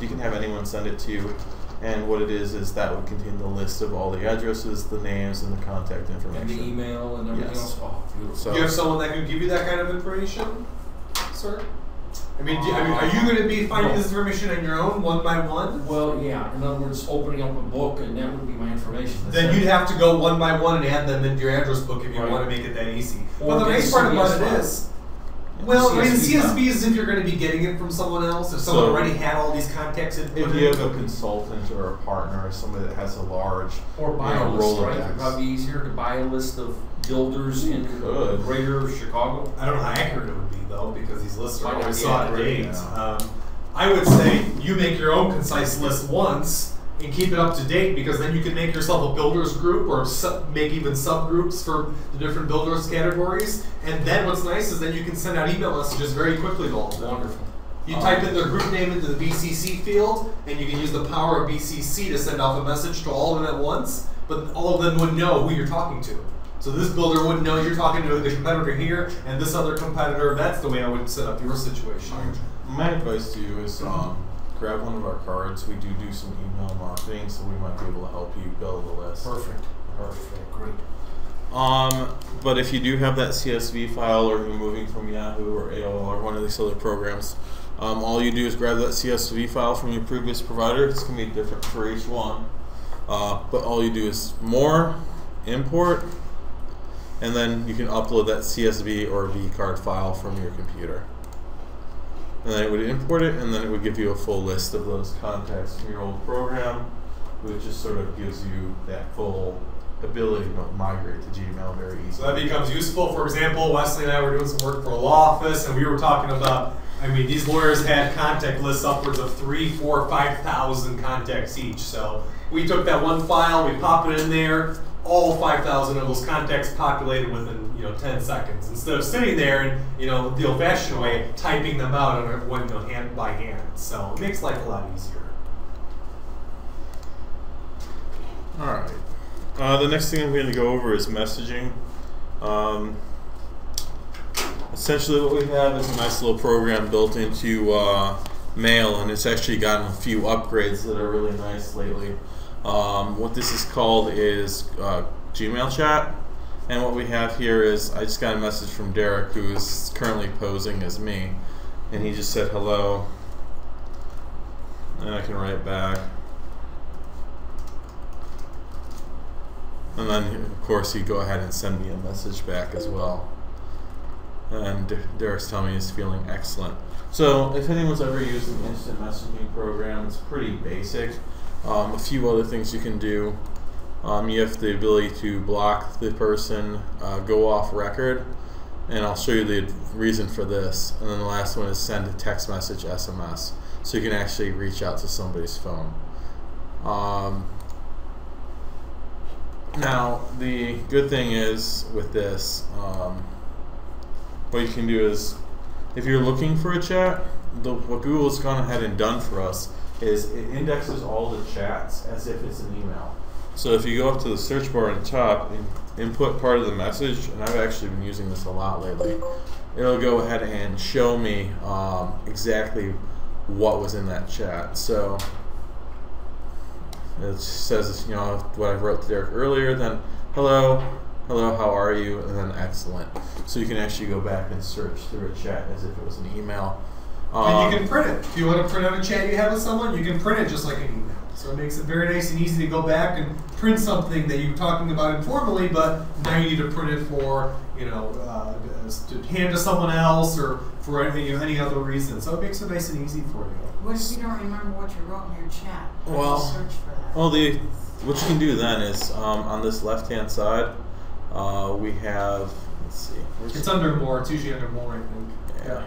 you can have anyone send it to you. And what it is that would contain the list of all the addresses, the names, and the contact information. And the email and everything else. Oh, beautiful. So do you have someone that can give you that kind of information, sir? I mean, are you going to be finding this information on your own, one by one? Well, yeah. In other words, opening up a book, and that would be my information. Then you'd have to go one by one and add them into your address book if you want to make it that easy. But the nice part about it is, well, I mean, the CSV is if you're going to be getting it from someone else, if someone already had all these contacts in. If you have a consultant or a partner or somebody that has a large or buy a list, right? It'd Rolodex. probably be easier to buy a list of builders in greater Chicago. I don't know how accurate it would be though, because these lists are Might not always be so out of accurate, date. yeah. I would say you make your own concise list once and keep it up to date, because then you can make yourself a builders group or make even subgroups for the different builders categories. And then what's nice is then you can send out email messages very quickly to all of them. Wonderful. You type in their group name into the BCC field, and you can use the power of BCC to send off a message to all of them at once, but all of them would know who you're talking to. So this builder would know you're talking to the competitor here, and this other competitor. That's the way I would set up your situation. My advice to you is grab one of our cards. We do some email marketing, so we might be able to help you build a list. Perfect. Great. But if you do have that CSV file, or you're moving from Yahoo or AOL or one of these other programs, all you do is grab that CSV file from your previous provider. It's going to be different for each one. But all you do is import, and then you can upload that CSV or vCard file from your computer. And then it would import it, and then it would give you a full list of those contacts from your old program, which just sort of gives you that full ability to migrate to Gmail very easily. So that becomes useful. For example, Wesley and I were doing some work for a law office, and we were talking about, I mean, these lawyers had contact lists upwards of 3,000, 4,000, 5,000 contacts each. So we took that one file, we popped it in there, all 5,000 of those contacts populated within 10 seconds, instead of sitting there and the old-fashioned way typing them out on hand by hand. So it makes life a lot easier. All right. The next thing I'm going to go over is messaging. Essentially, what we have is a nice little program built into Mail, and it's actually gotten a few upgrades that are really nice lately. What this is called is Gmail Chat, And what we have here is, I just got a message from Derrick, who is currently posing as me, and he just said hello, and I can write back. And then, of course, he'd go ahead and send me a message back as well. And Derrick's telling me he's feeling excellent. So, if anyone's ever used an instant messaging program, it's pretty basic. A few other things you can do. You have the ability to block the person, go off record, and I'll show you the reason for this. And then the last one is send a text message, SMS, so you can actually reach out to somebody's phone. Now, the good thing is with this, what you can do is, if you're looking for a chat, what Google's gone ahead and done for us is it indexes all the chats as if it's an email. So if you go up to the search bar on top and input part of the message, and I've actually been using this a lot lately, it'll go ahead and show me exactly what was in that chat. So it says, you know, what I wrote to Derrick earlier, then hello, how are you, and then excellent. So you can actually go back and search through a chat as if it was an email. And you can print it. If you want to print out a chat you have with someone, you can print it just like an email. So it makes it very nice and easy to go back and print something that you were talking about informally, but now you need to print it for, you know, to hand to someone else or for any other reason. So it makes it nice and easy for you. What if you don't remember what you wrote in your chat? Well, search for that. Well, what you can do then is on this left-hand side, we have. Let's see. It's under more. It's usually under more, I think. Yeah.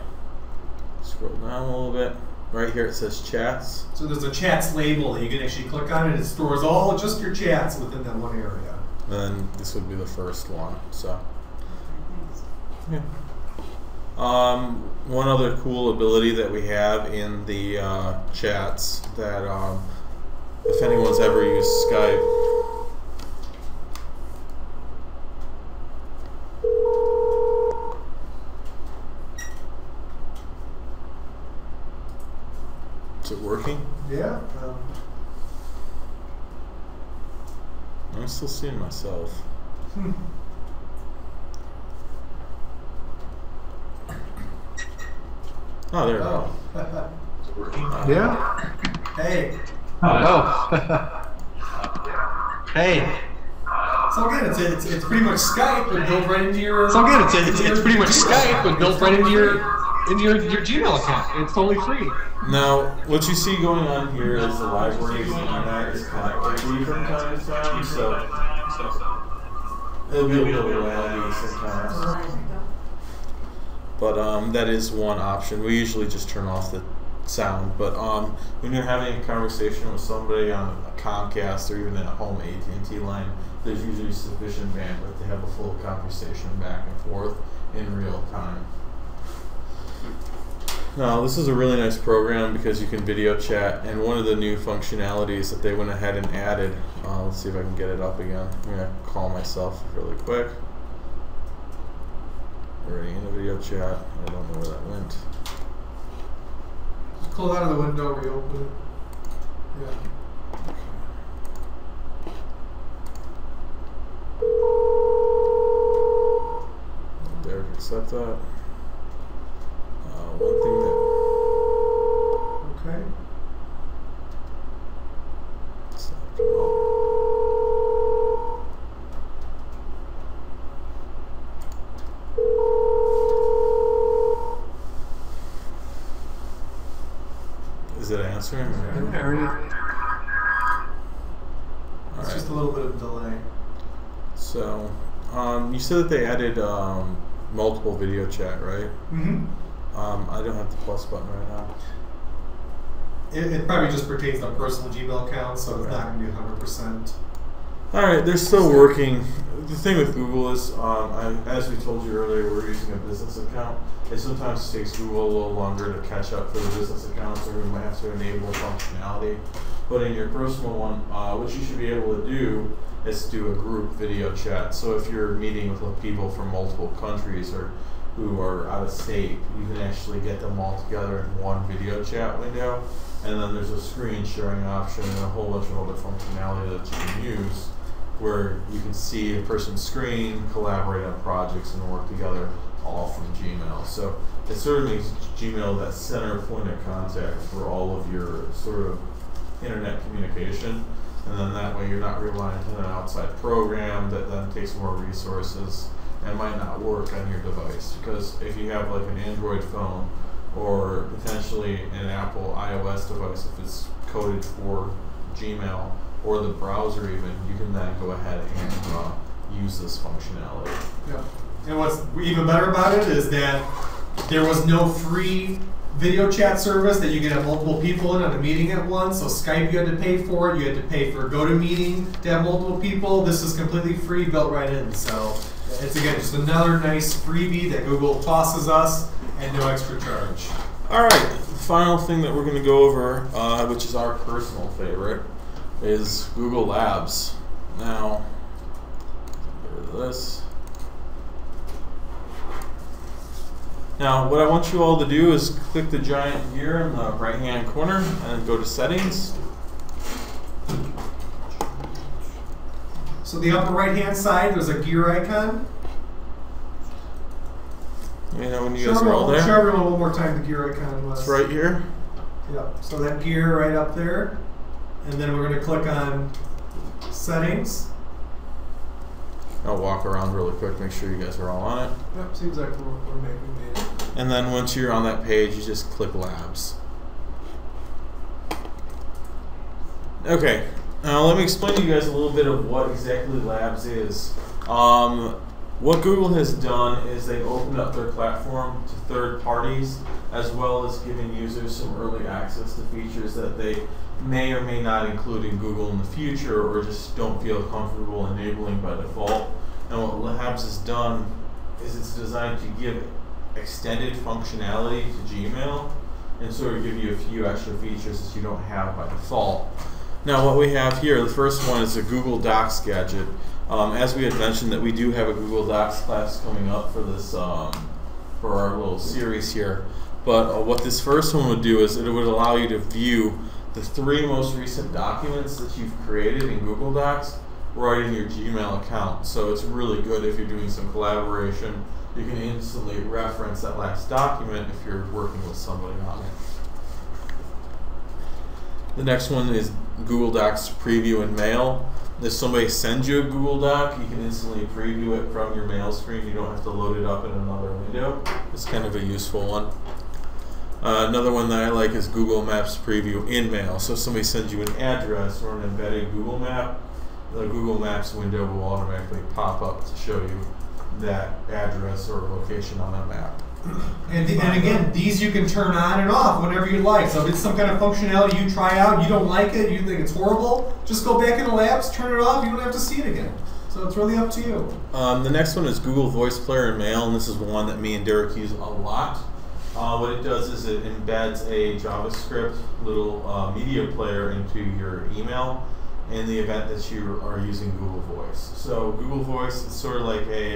Scroll down a little bit. Right here it says chats. So there's a chats label that you can actually click on, and it stores all just your chats within that one area. And then this would be the first one. So. Yeah. One other cool ability that we have in the chats that if anyone's ever used Skype. Is it working? Yeah. I'm still seeing myself. Oh, there we go. Is it working? Yeah. Hey. Oh. Hey. So again, it's pretty much Skype, but built right into your. So again, it's pretty much Skype, but built right into your Gmail account. It's totally free. Now, what you see going on here is the library's internet is kind of iffy from time to time, so it'll be a little laggy sometimes. But that is one option. We usually just turn off the sound. But when you're having a conversation with somebody on a Comcast or even a home AT&T line, there's usually sufficient bandwidth to have a full conversation back and forth in real time. Now, this is a really nice program because you can video chat, and one of the new functionalities that they went ahead and added, let's see if I can get it up again. I'm going to call myself really quick. Already in the video chat. I don't know where that went. Just pull it out of the window, reopen it. Yeah. Derrick, accept that. One thing that. Okay. It's not promote. Is it answering? It's just a little bit of delay. So, you said that they added multiple video chat, right? Mm-hmm. I don't have the plus button right now. It probably just pertains to personal Gmail accounts, so it's not going to be 100%. Alright, they're still working. The thing with Google is, as we told you earlier, we're using a business account. It sometimes takes Google a little longer to catch up for the business accounts, or we might have to enable functionality. But in your personal one, what you should be able to do is do a group video chat. So if you're meeting with people from multiple countries or who are out of state, you can actually get them all together in one video chat window. And then there's a screen sharing option and a whole bunch of other functionality that you can use where you can see a person's screen, collaborate on projects, and work together, all from Gmail. So it sort of makes Gmail that center point of contact for all of your sort of internet communication, and then that way you're not reliant on an outside program that then takes more resources and might not work on your device. Because if you have like an Android phone or potentially an Apple iOS device, if it's coded for Gmail or the browser even, you can then go ahead and use this functionality. Yeah. And what's even better about it is that there was no free video chat service that you can have multiple people in on a meeting at once. So Skype, you had to pay for it. You had to pay for GoToMeeting to have multiple people. This is completely free, built right in. So it's, again, just another nice freebie that Google tosses us and no extra charge. All right, the final thing that we're going to go over, which is our personal favorite, is Google Labs. Now, get rid of this. Now, what I want you all to do is click the giant gear in the right-hand corner and go to Settings. So the upper right-hand side, there's a gear icon. You know when you guys are all there? Show everyone one more time the gear icon was. It's right here. Yep. So that gear right up there, and then we're going to click on Settings. I'll walk around really quick, make sure you guys are all on it. Yep. Seems like we made it. And then once you're on that page, you just click Labs. Okay. Now let me explain to you guys a little bit of what exactly Labs is. What Google has done is they opened up their platform to third parties, as well as giving users some early access to features that they may or may not include in Google in the future, or just don't feel comfortable enabling by default. And what Labs has done is it's designed to give extended functionality to Gmail and sort of give you a few extra features that you don't have by default. Now what we have here, the first one is a Google Docs gadget. As we had mentioned, that we do have a Google Docs class coming up for this, for our little series here. But what this first one would do is it would allow you to view the 3 most recent documents that you've created in Google Docs right in your Gmail account. So it's really good if you're doing some collaboration. You can instantly reference that last document if you're working with somebody on it. The next one is Google Docs Preview and Mail. If somebody sends you a Google Doc, you can instantly preview it from your mail screen. You don't have to load it up in another window. It's kind of a useful one. Another one that I like is Google Maps Preview in Mail. So if somebody sends you an address or an embedded Google Map, the Google Maps window will automatically pop up to show you that address or location on that map. And again, these you can turn on and off whenever you like. So if it's some kind of functionality you try out, you don't like it, you think it's horrible, just go back into Labs, turn it off, you don't have to see it again. So it's really up to you. The next one is Google Voice Player and Mail, and this is one that me and Derrick use a lot. What it does is it embeds a JavaScript little media player into your email in the event that you are using Google Voice. So Google Voice is sort of like a,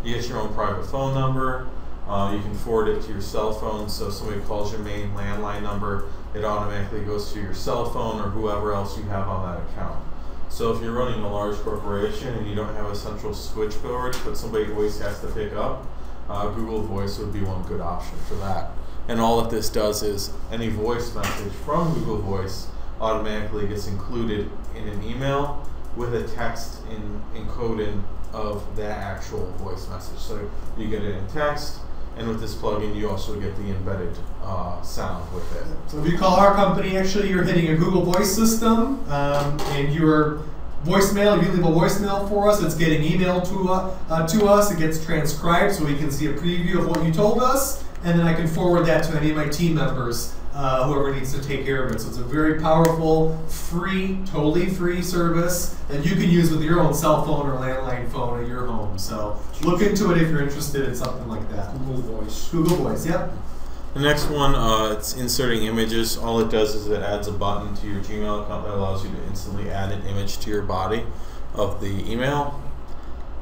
you get your own private phone number. You can forward it to your cell phone, so if somebody calls your main landline number, it automatically goes to your cell phone or whoever else you have on that account. So if you're running a large corporation and you don't have a central switchboard that somebody always has to pick up, Google Voice would be one good option for that. And all that this does is any voice message from Google Voice automatically gets included in an email with a text encoding of that actual voice message. So you get it in text, and with this plugin you also get the embedded sound with it. So if you call our company, actually you're hitting a Google Voice system, and your voicemail, if you leave a voicemail for us, it's getting emailed to us, it gets transcribed so we can see a preview of what you told us, and then I can forward that to any of my team members, whoever needs to take care of it. So it's a very powerful, free, totally free service that you can use with your own cell phone or landline phone at your home. So look into it if you're interested in something like that. Google Voice. Google Voice, yep. The next one, it's inserting images. All it does is it adds a button to your Gmail account that allows you to instantly add an image to your body of the email.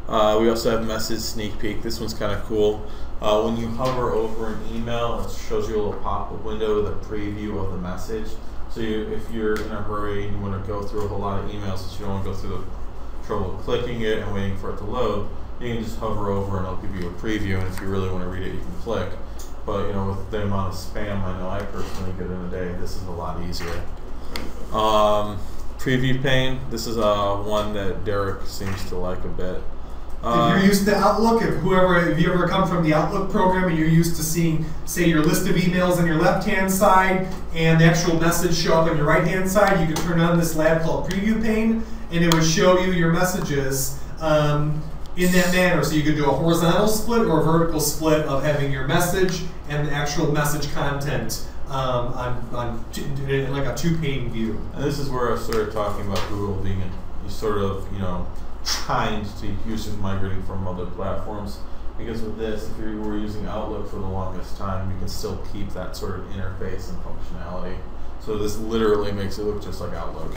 We also have Message Sneak Peek. This one's kind of cool. When you hover over an email, it shows you a little pop-up window with a preview of the message. So if you're in a hurry and you want to go through a whole lot of emails, but you don't want to go through the trouble clicking it and waiting for it to load, you can just hover over and it'll give you a preview, and if you really want to read it, you can click. But you know, with the amount of spam I know I personally get in a day, this is a lot easier. Preview pane, this is one that Derrick seems to like a bit. If you're used to Outlook, if you ever come from the Outlook program and you're used to seeing, say, your list of emails on your left-hand side and the actual message show up on your right-hand side, you can turn on this lab called Preview Pane, and it would show you your messages in that manner. So you could do a horizontal split or a vertical split of having your message and the actual message content in like a two-pane view. And this is where I started talking about Google being sort of, you know, kind to users migrating from other platforms. Because with this, if you were using Outlook for the longest time, you can still keep that sort of interface and functionality. So this literally makes it look just like Outlook.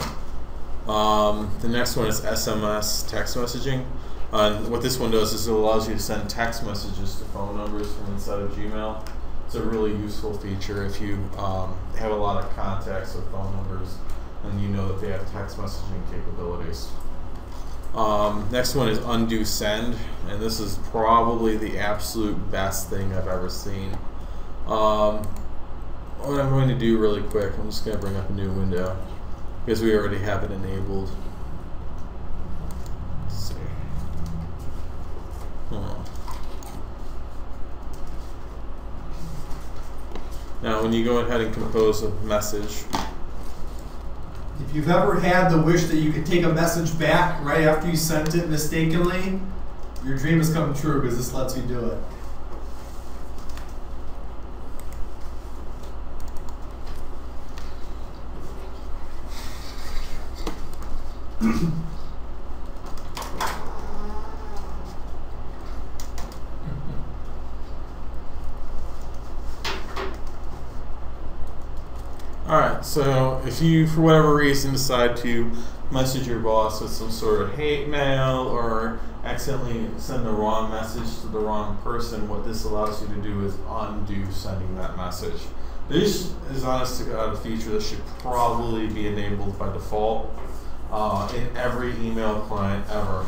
The next one is SMS text messaging. And what this one does is it allows you to send text messages to phone numbers from inside of Gmail. It's a really useful feature if you have a lot of contacts with phone numbers and you know that they have text messaging capabilities. Next one is undo send, and this is probably the absolute best thing I've ever seen. What I'm going to do really quick, I'm just going to bring up a new window because we already have it enabled. Let's see. Now when you go ahead and compose a message, if you've ever had the wish that you could take a message back right after you sent it mistakenly, your dream has come true because this lets you do it. Alright, so if you, for whatever reason, decide to message your boss with some sort of hate mail or accidentally send the wrong message to the wrong person, what this allows you to do is undo sending that message. This is, honest to God, a feature that should probably be enabled by default in every email client ever.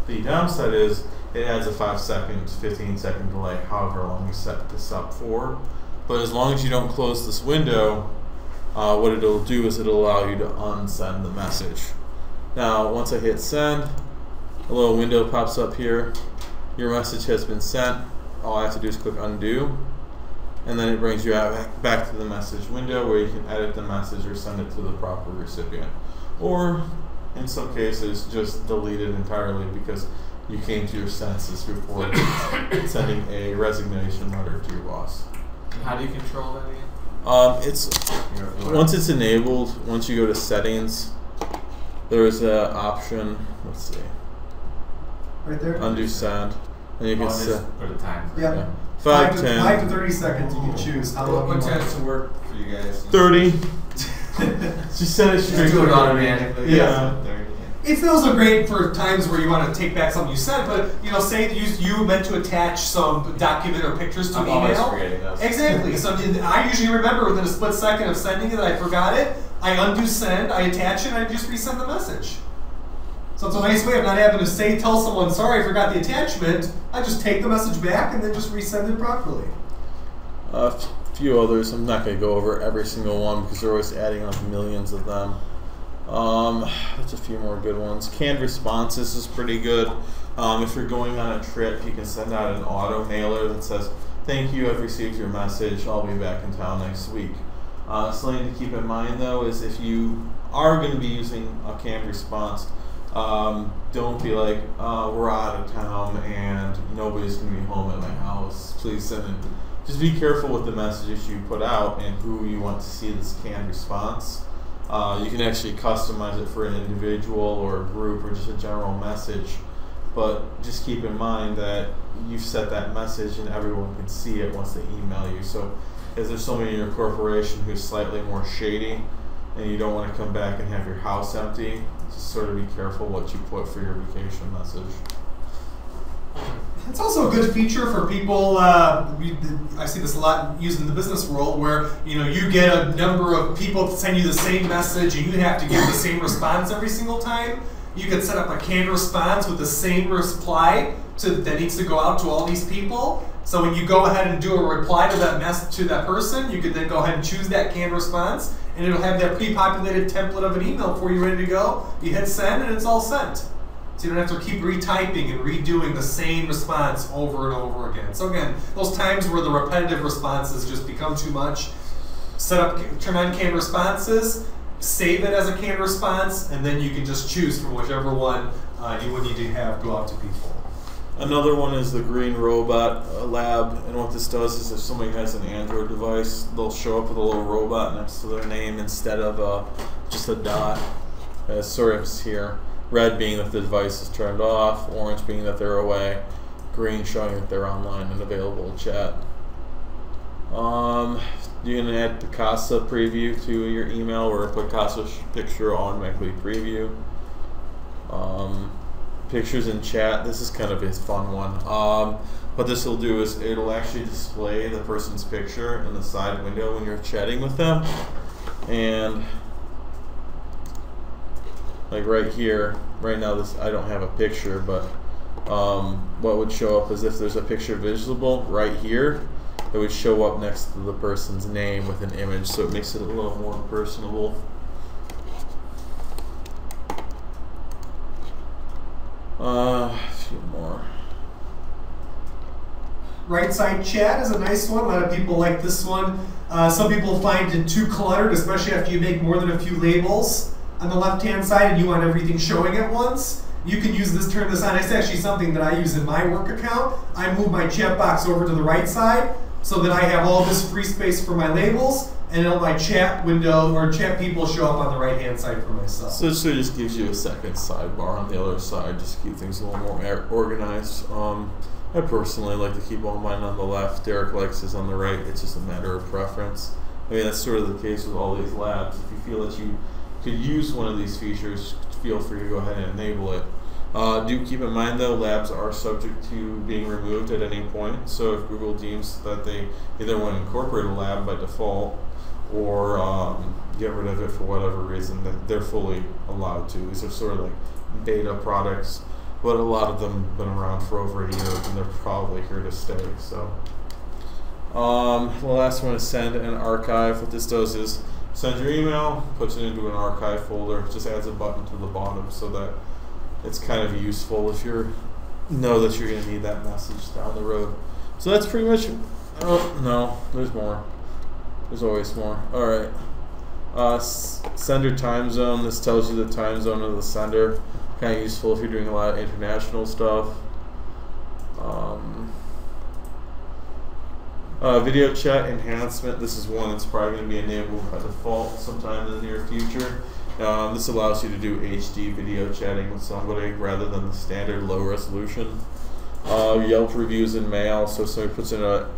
The downside is it adds a 5-second, 15-second delay, however long you set this up for. But as long as you don't close this window, what it'll do is it'll allow you to unsend the message. Now, once I hit send, a little window pops up here. Your message has been sent. All I have to do is click undo, and then it brings you back to the message window where you can edit the message or send it to the proper recipient. Or, in some cases, just delete it entirely because you came to your senses before sending a resignation letter to your boss. And how do you control that again? Once it's enabled, once you go to settings, there is an option, let's see. Right there? Undo send. And you can set for the time. Yeah. 5 to 10. 5 to 30 seconds you can choose how long What you want. tends to work for you guys? 30. Just set it straight. Just do it automatically. Yeah. 30. It's also great for times where you want to take back something you sent, but you know, say you meant to attach some document or pictures to an email. I'm always forgetting those. Exactly. So I usually remember within a split second of sending it that I forgot it. I undo send, I attach it, and I just resend the message. So it's a nice way of not having to tell someone, sorry, I forgot the attachment. I just take the message back and then just resend it properly. A few others. I'm not going to go over every single one because they're always adding up millions of them. There's a few more good ones. Canned responses is pretty good. If you're going on a trip, you can send out an auto mailer that says, thank you, I've received your message, I'll be back in town next week. Something to keep in mind though is if you are going to be using a canned response, don't be like, we're out of town and nobody's going to be home at my house, please send it. Just be careful with the messages you put out and who you want to see this canned response. You can actually customize it for an individual or a group or just a general message, but just keep in mind that you've set that message and everyone can see it once they email you. So if there's somebody in your corporation who's slightly more shady and you don't want to come back and have your house empty, just sort of be careful what you put for your vacation message. It's also a good feature for people. I see this a lot used in the business world, where you get a number of people to send you the same message, and you have to give the same response every single time. You could set up a canned response with the same reply that needs to go out to all these people. So when you go ahead and do a reply to that person, you could then go ahead and choose that canned response, and it'll have that pre-populated template of an email for you ready to go. You hit send, and it's all sent. So you don't have to keep retyping and redoing the same response over and over again. So again, those times where the repetitive responses just become too much, turn on canned responses, save it as a canned response, and then you can just choose from whichever one you would need to have go out to people. Another one is the Green Robot Lab, and what this does is if somebody has an Android device, they'll show up with a little robot next to their name instead of just a dot, as sort of here. Red being that the device is turned off, orange being that they're away, green showing that they're online and available to chat. You can add Picasa preview to your email, or a Picasa picture automatically preview. Pictures in chat, this is kind of a fun one. What this will do is it'll actually display the person's picture in the side window when you're chatting with them. And like right here, right now I don't have a picture, but what would show up is if there's a picture visible right here, it would show up next to the person's name with an image, so it makes it a little more personable. A few more. Right side chat is a nice one. A lot of people like this one. Some people find it too cluttered, especially after you make more than a few labels on the left-hand side and you want everything showing at once. You can use this, turn this on. It's actually something that I use in my work account. I move my chat box over to the right side so that I have all this free space for my labels, and all my chat window or chat people show up on the right-hand side for myself. So it just gives you a second sidebar on the other side, just to keep things a little more organized. I personally like to keep all mine on the left. Derrick likes his on the right. It's just a matter of preference. I mean, that's sort of the case with all these labs. If you feel that you could use one of these features, feel free to go ahead and enable it. Do keep in mind though, labs are subject to being removed at any point. So if Google deems that they either want to incorporate a lab by default or get rid of it for whatever reason, that they're fully allowed to. These are sort of like beta products, but a lot of them have been around for over a year and they're probably here to stay. So the last one is send and archive. What this does is send your email, puts it into an archive folder, just adds a button to the bottom so that it's kind of useful if you know that you're going to need that message down the road. So that's pretty much, oh no, there's more. There's always more. Alright. Sender time zone. This tells you the time zone of the sender. Kind of useful if you're doing a lot of international stuff. Video chat enhancement. This is one that's probably going to be enabled by default sometime in the near future. This allows you to do HD video chatting with somebody rather than the standard low resolution. Yelp reviews in mail. So if somebody puts in a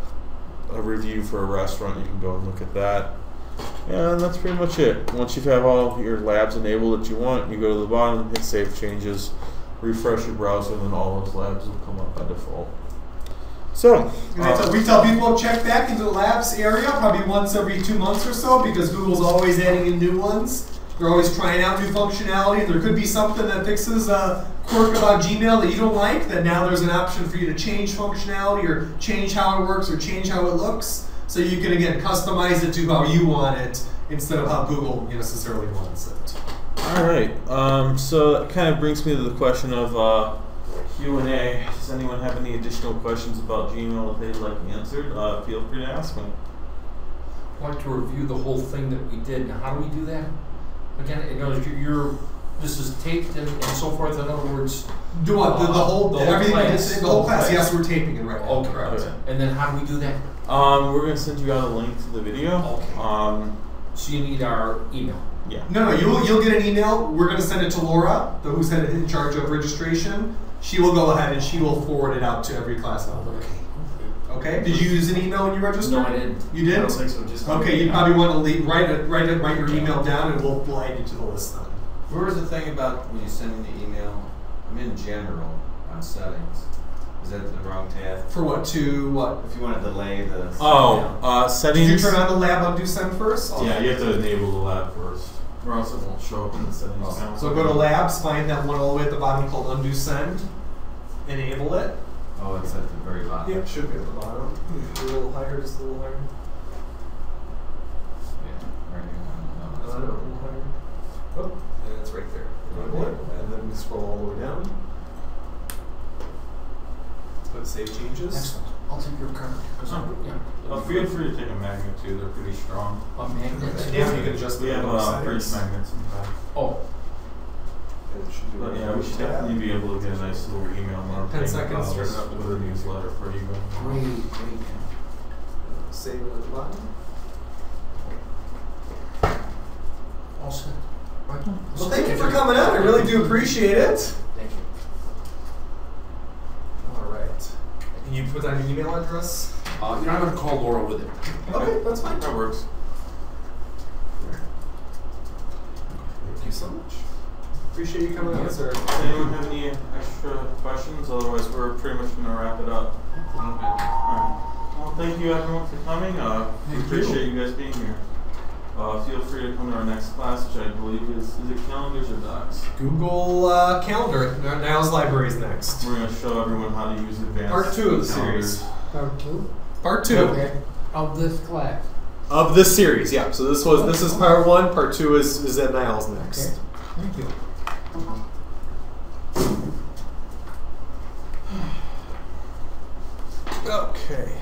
review for a restaurant, you can go and look at that. And that's pretty much it. Once you have all your labs enabled that you want, you go to the bottom, hit Save Changes, refresh your browser, and then all those labs will come up by default. So, we tell people check back into the labs area probably once every 2 months or so, because Google's always adding in new ones. They're always trying out new functionality. There could be something that fixes a quirk about Gmail that you don't like, that now there's an option for you to change functionality or change how it works or change how it looks. So you can, again, customize it to how you want it instead of how Google necessarily wants it. All right. So that kind of brings me to the question of Q&A. Does anyone have any additional questions about Gmail that they'd like answered? Feel free to ask me. I'd like to review the whole thing that we did. Now, how do we do that? Again, this is taped and so forth. In other words, do what? The whole everything class. The whole class. Yes, we're taping it right now. Okay. Correct. And then how do we do that? We're going to send you out a link to the video. Okay. So you need our email. Yeah. No, you'll get an email. We're going to send it to Laura, who's in charge of registration. She will go ahead and she will forward it out to every class member. Okay. Did you use an email when you registered? No, I didn't. You didn't? I don't think so. Just okay. You probably want to write your email down, and we'll add you to the list then. What was the thing about when you send me the email? I'm in general on settings. Is that the wrong tab? For what? To what? If you want to delay the settings. Did you turn on the lab undo send first? Yeah, you have to enable the lab first. or else it won't show up in the settings panel. So go to Labs, find that one all the way at the bottom called Undo Send, enable it. Oh, it's at the very bottom. Yep, should be at the bottom. A little higher, just a little higher. Yeah, right here. A little higher. Oh, and it's right there. Enable it, and then we scroll all the way down. Click Save Changes. Excellent. I'll take your card. Feel free to take a magnet too, they're pretty strong. A magnet? And now you can adjust We the have fridge settings. magnets in fact. Oh. And it should do But it. yeah, we should definitely be able to get a nice little email 10 seconds, turn it up with a newsletter for you guys. Great. Save it at the bottom. All set. Right. Well, thank you for coming out. I really do appreciate it. Thank you. All right. And you put down your email address? I'm going to call Laura with it. Okay, that's fine. That works. Thank you so much. Appreciate you coming out, sir. Does anyone have any extra questions? Otherwise, we're pretty much going to wrap it up. Alright. Well, thank you everyone for coming. We appreciate you guys being here. Feel free to come to our next class, which I believe is it calendars or docs? Google Calendar. Niles Library is next. We're going to show everyone how to use advanced Part 2 of the calendars. series. Part 2? Part 2. Okay. Of this class. Of this series, yeah. So this is part 1. Part 2 is at Niles next. Okay. Thank you. Okay.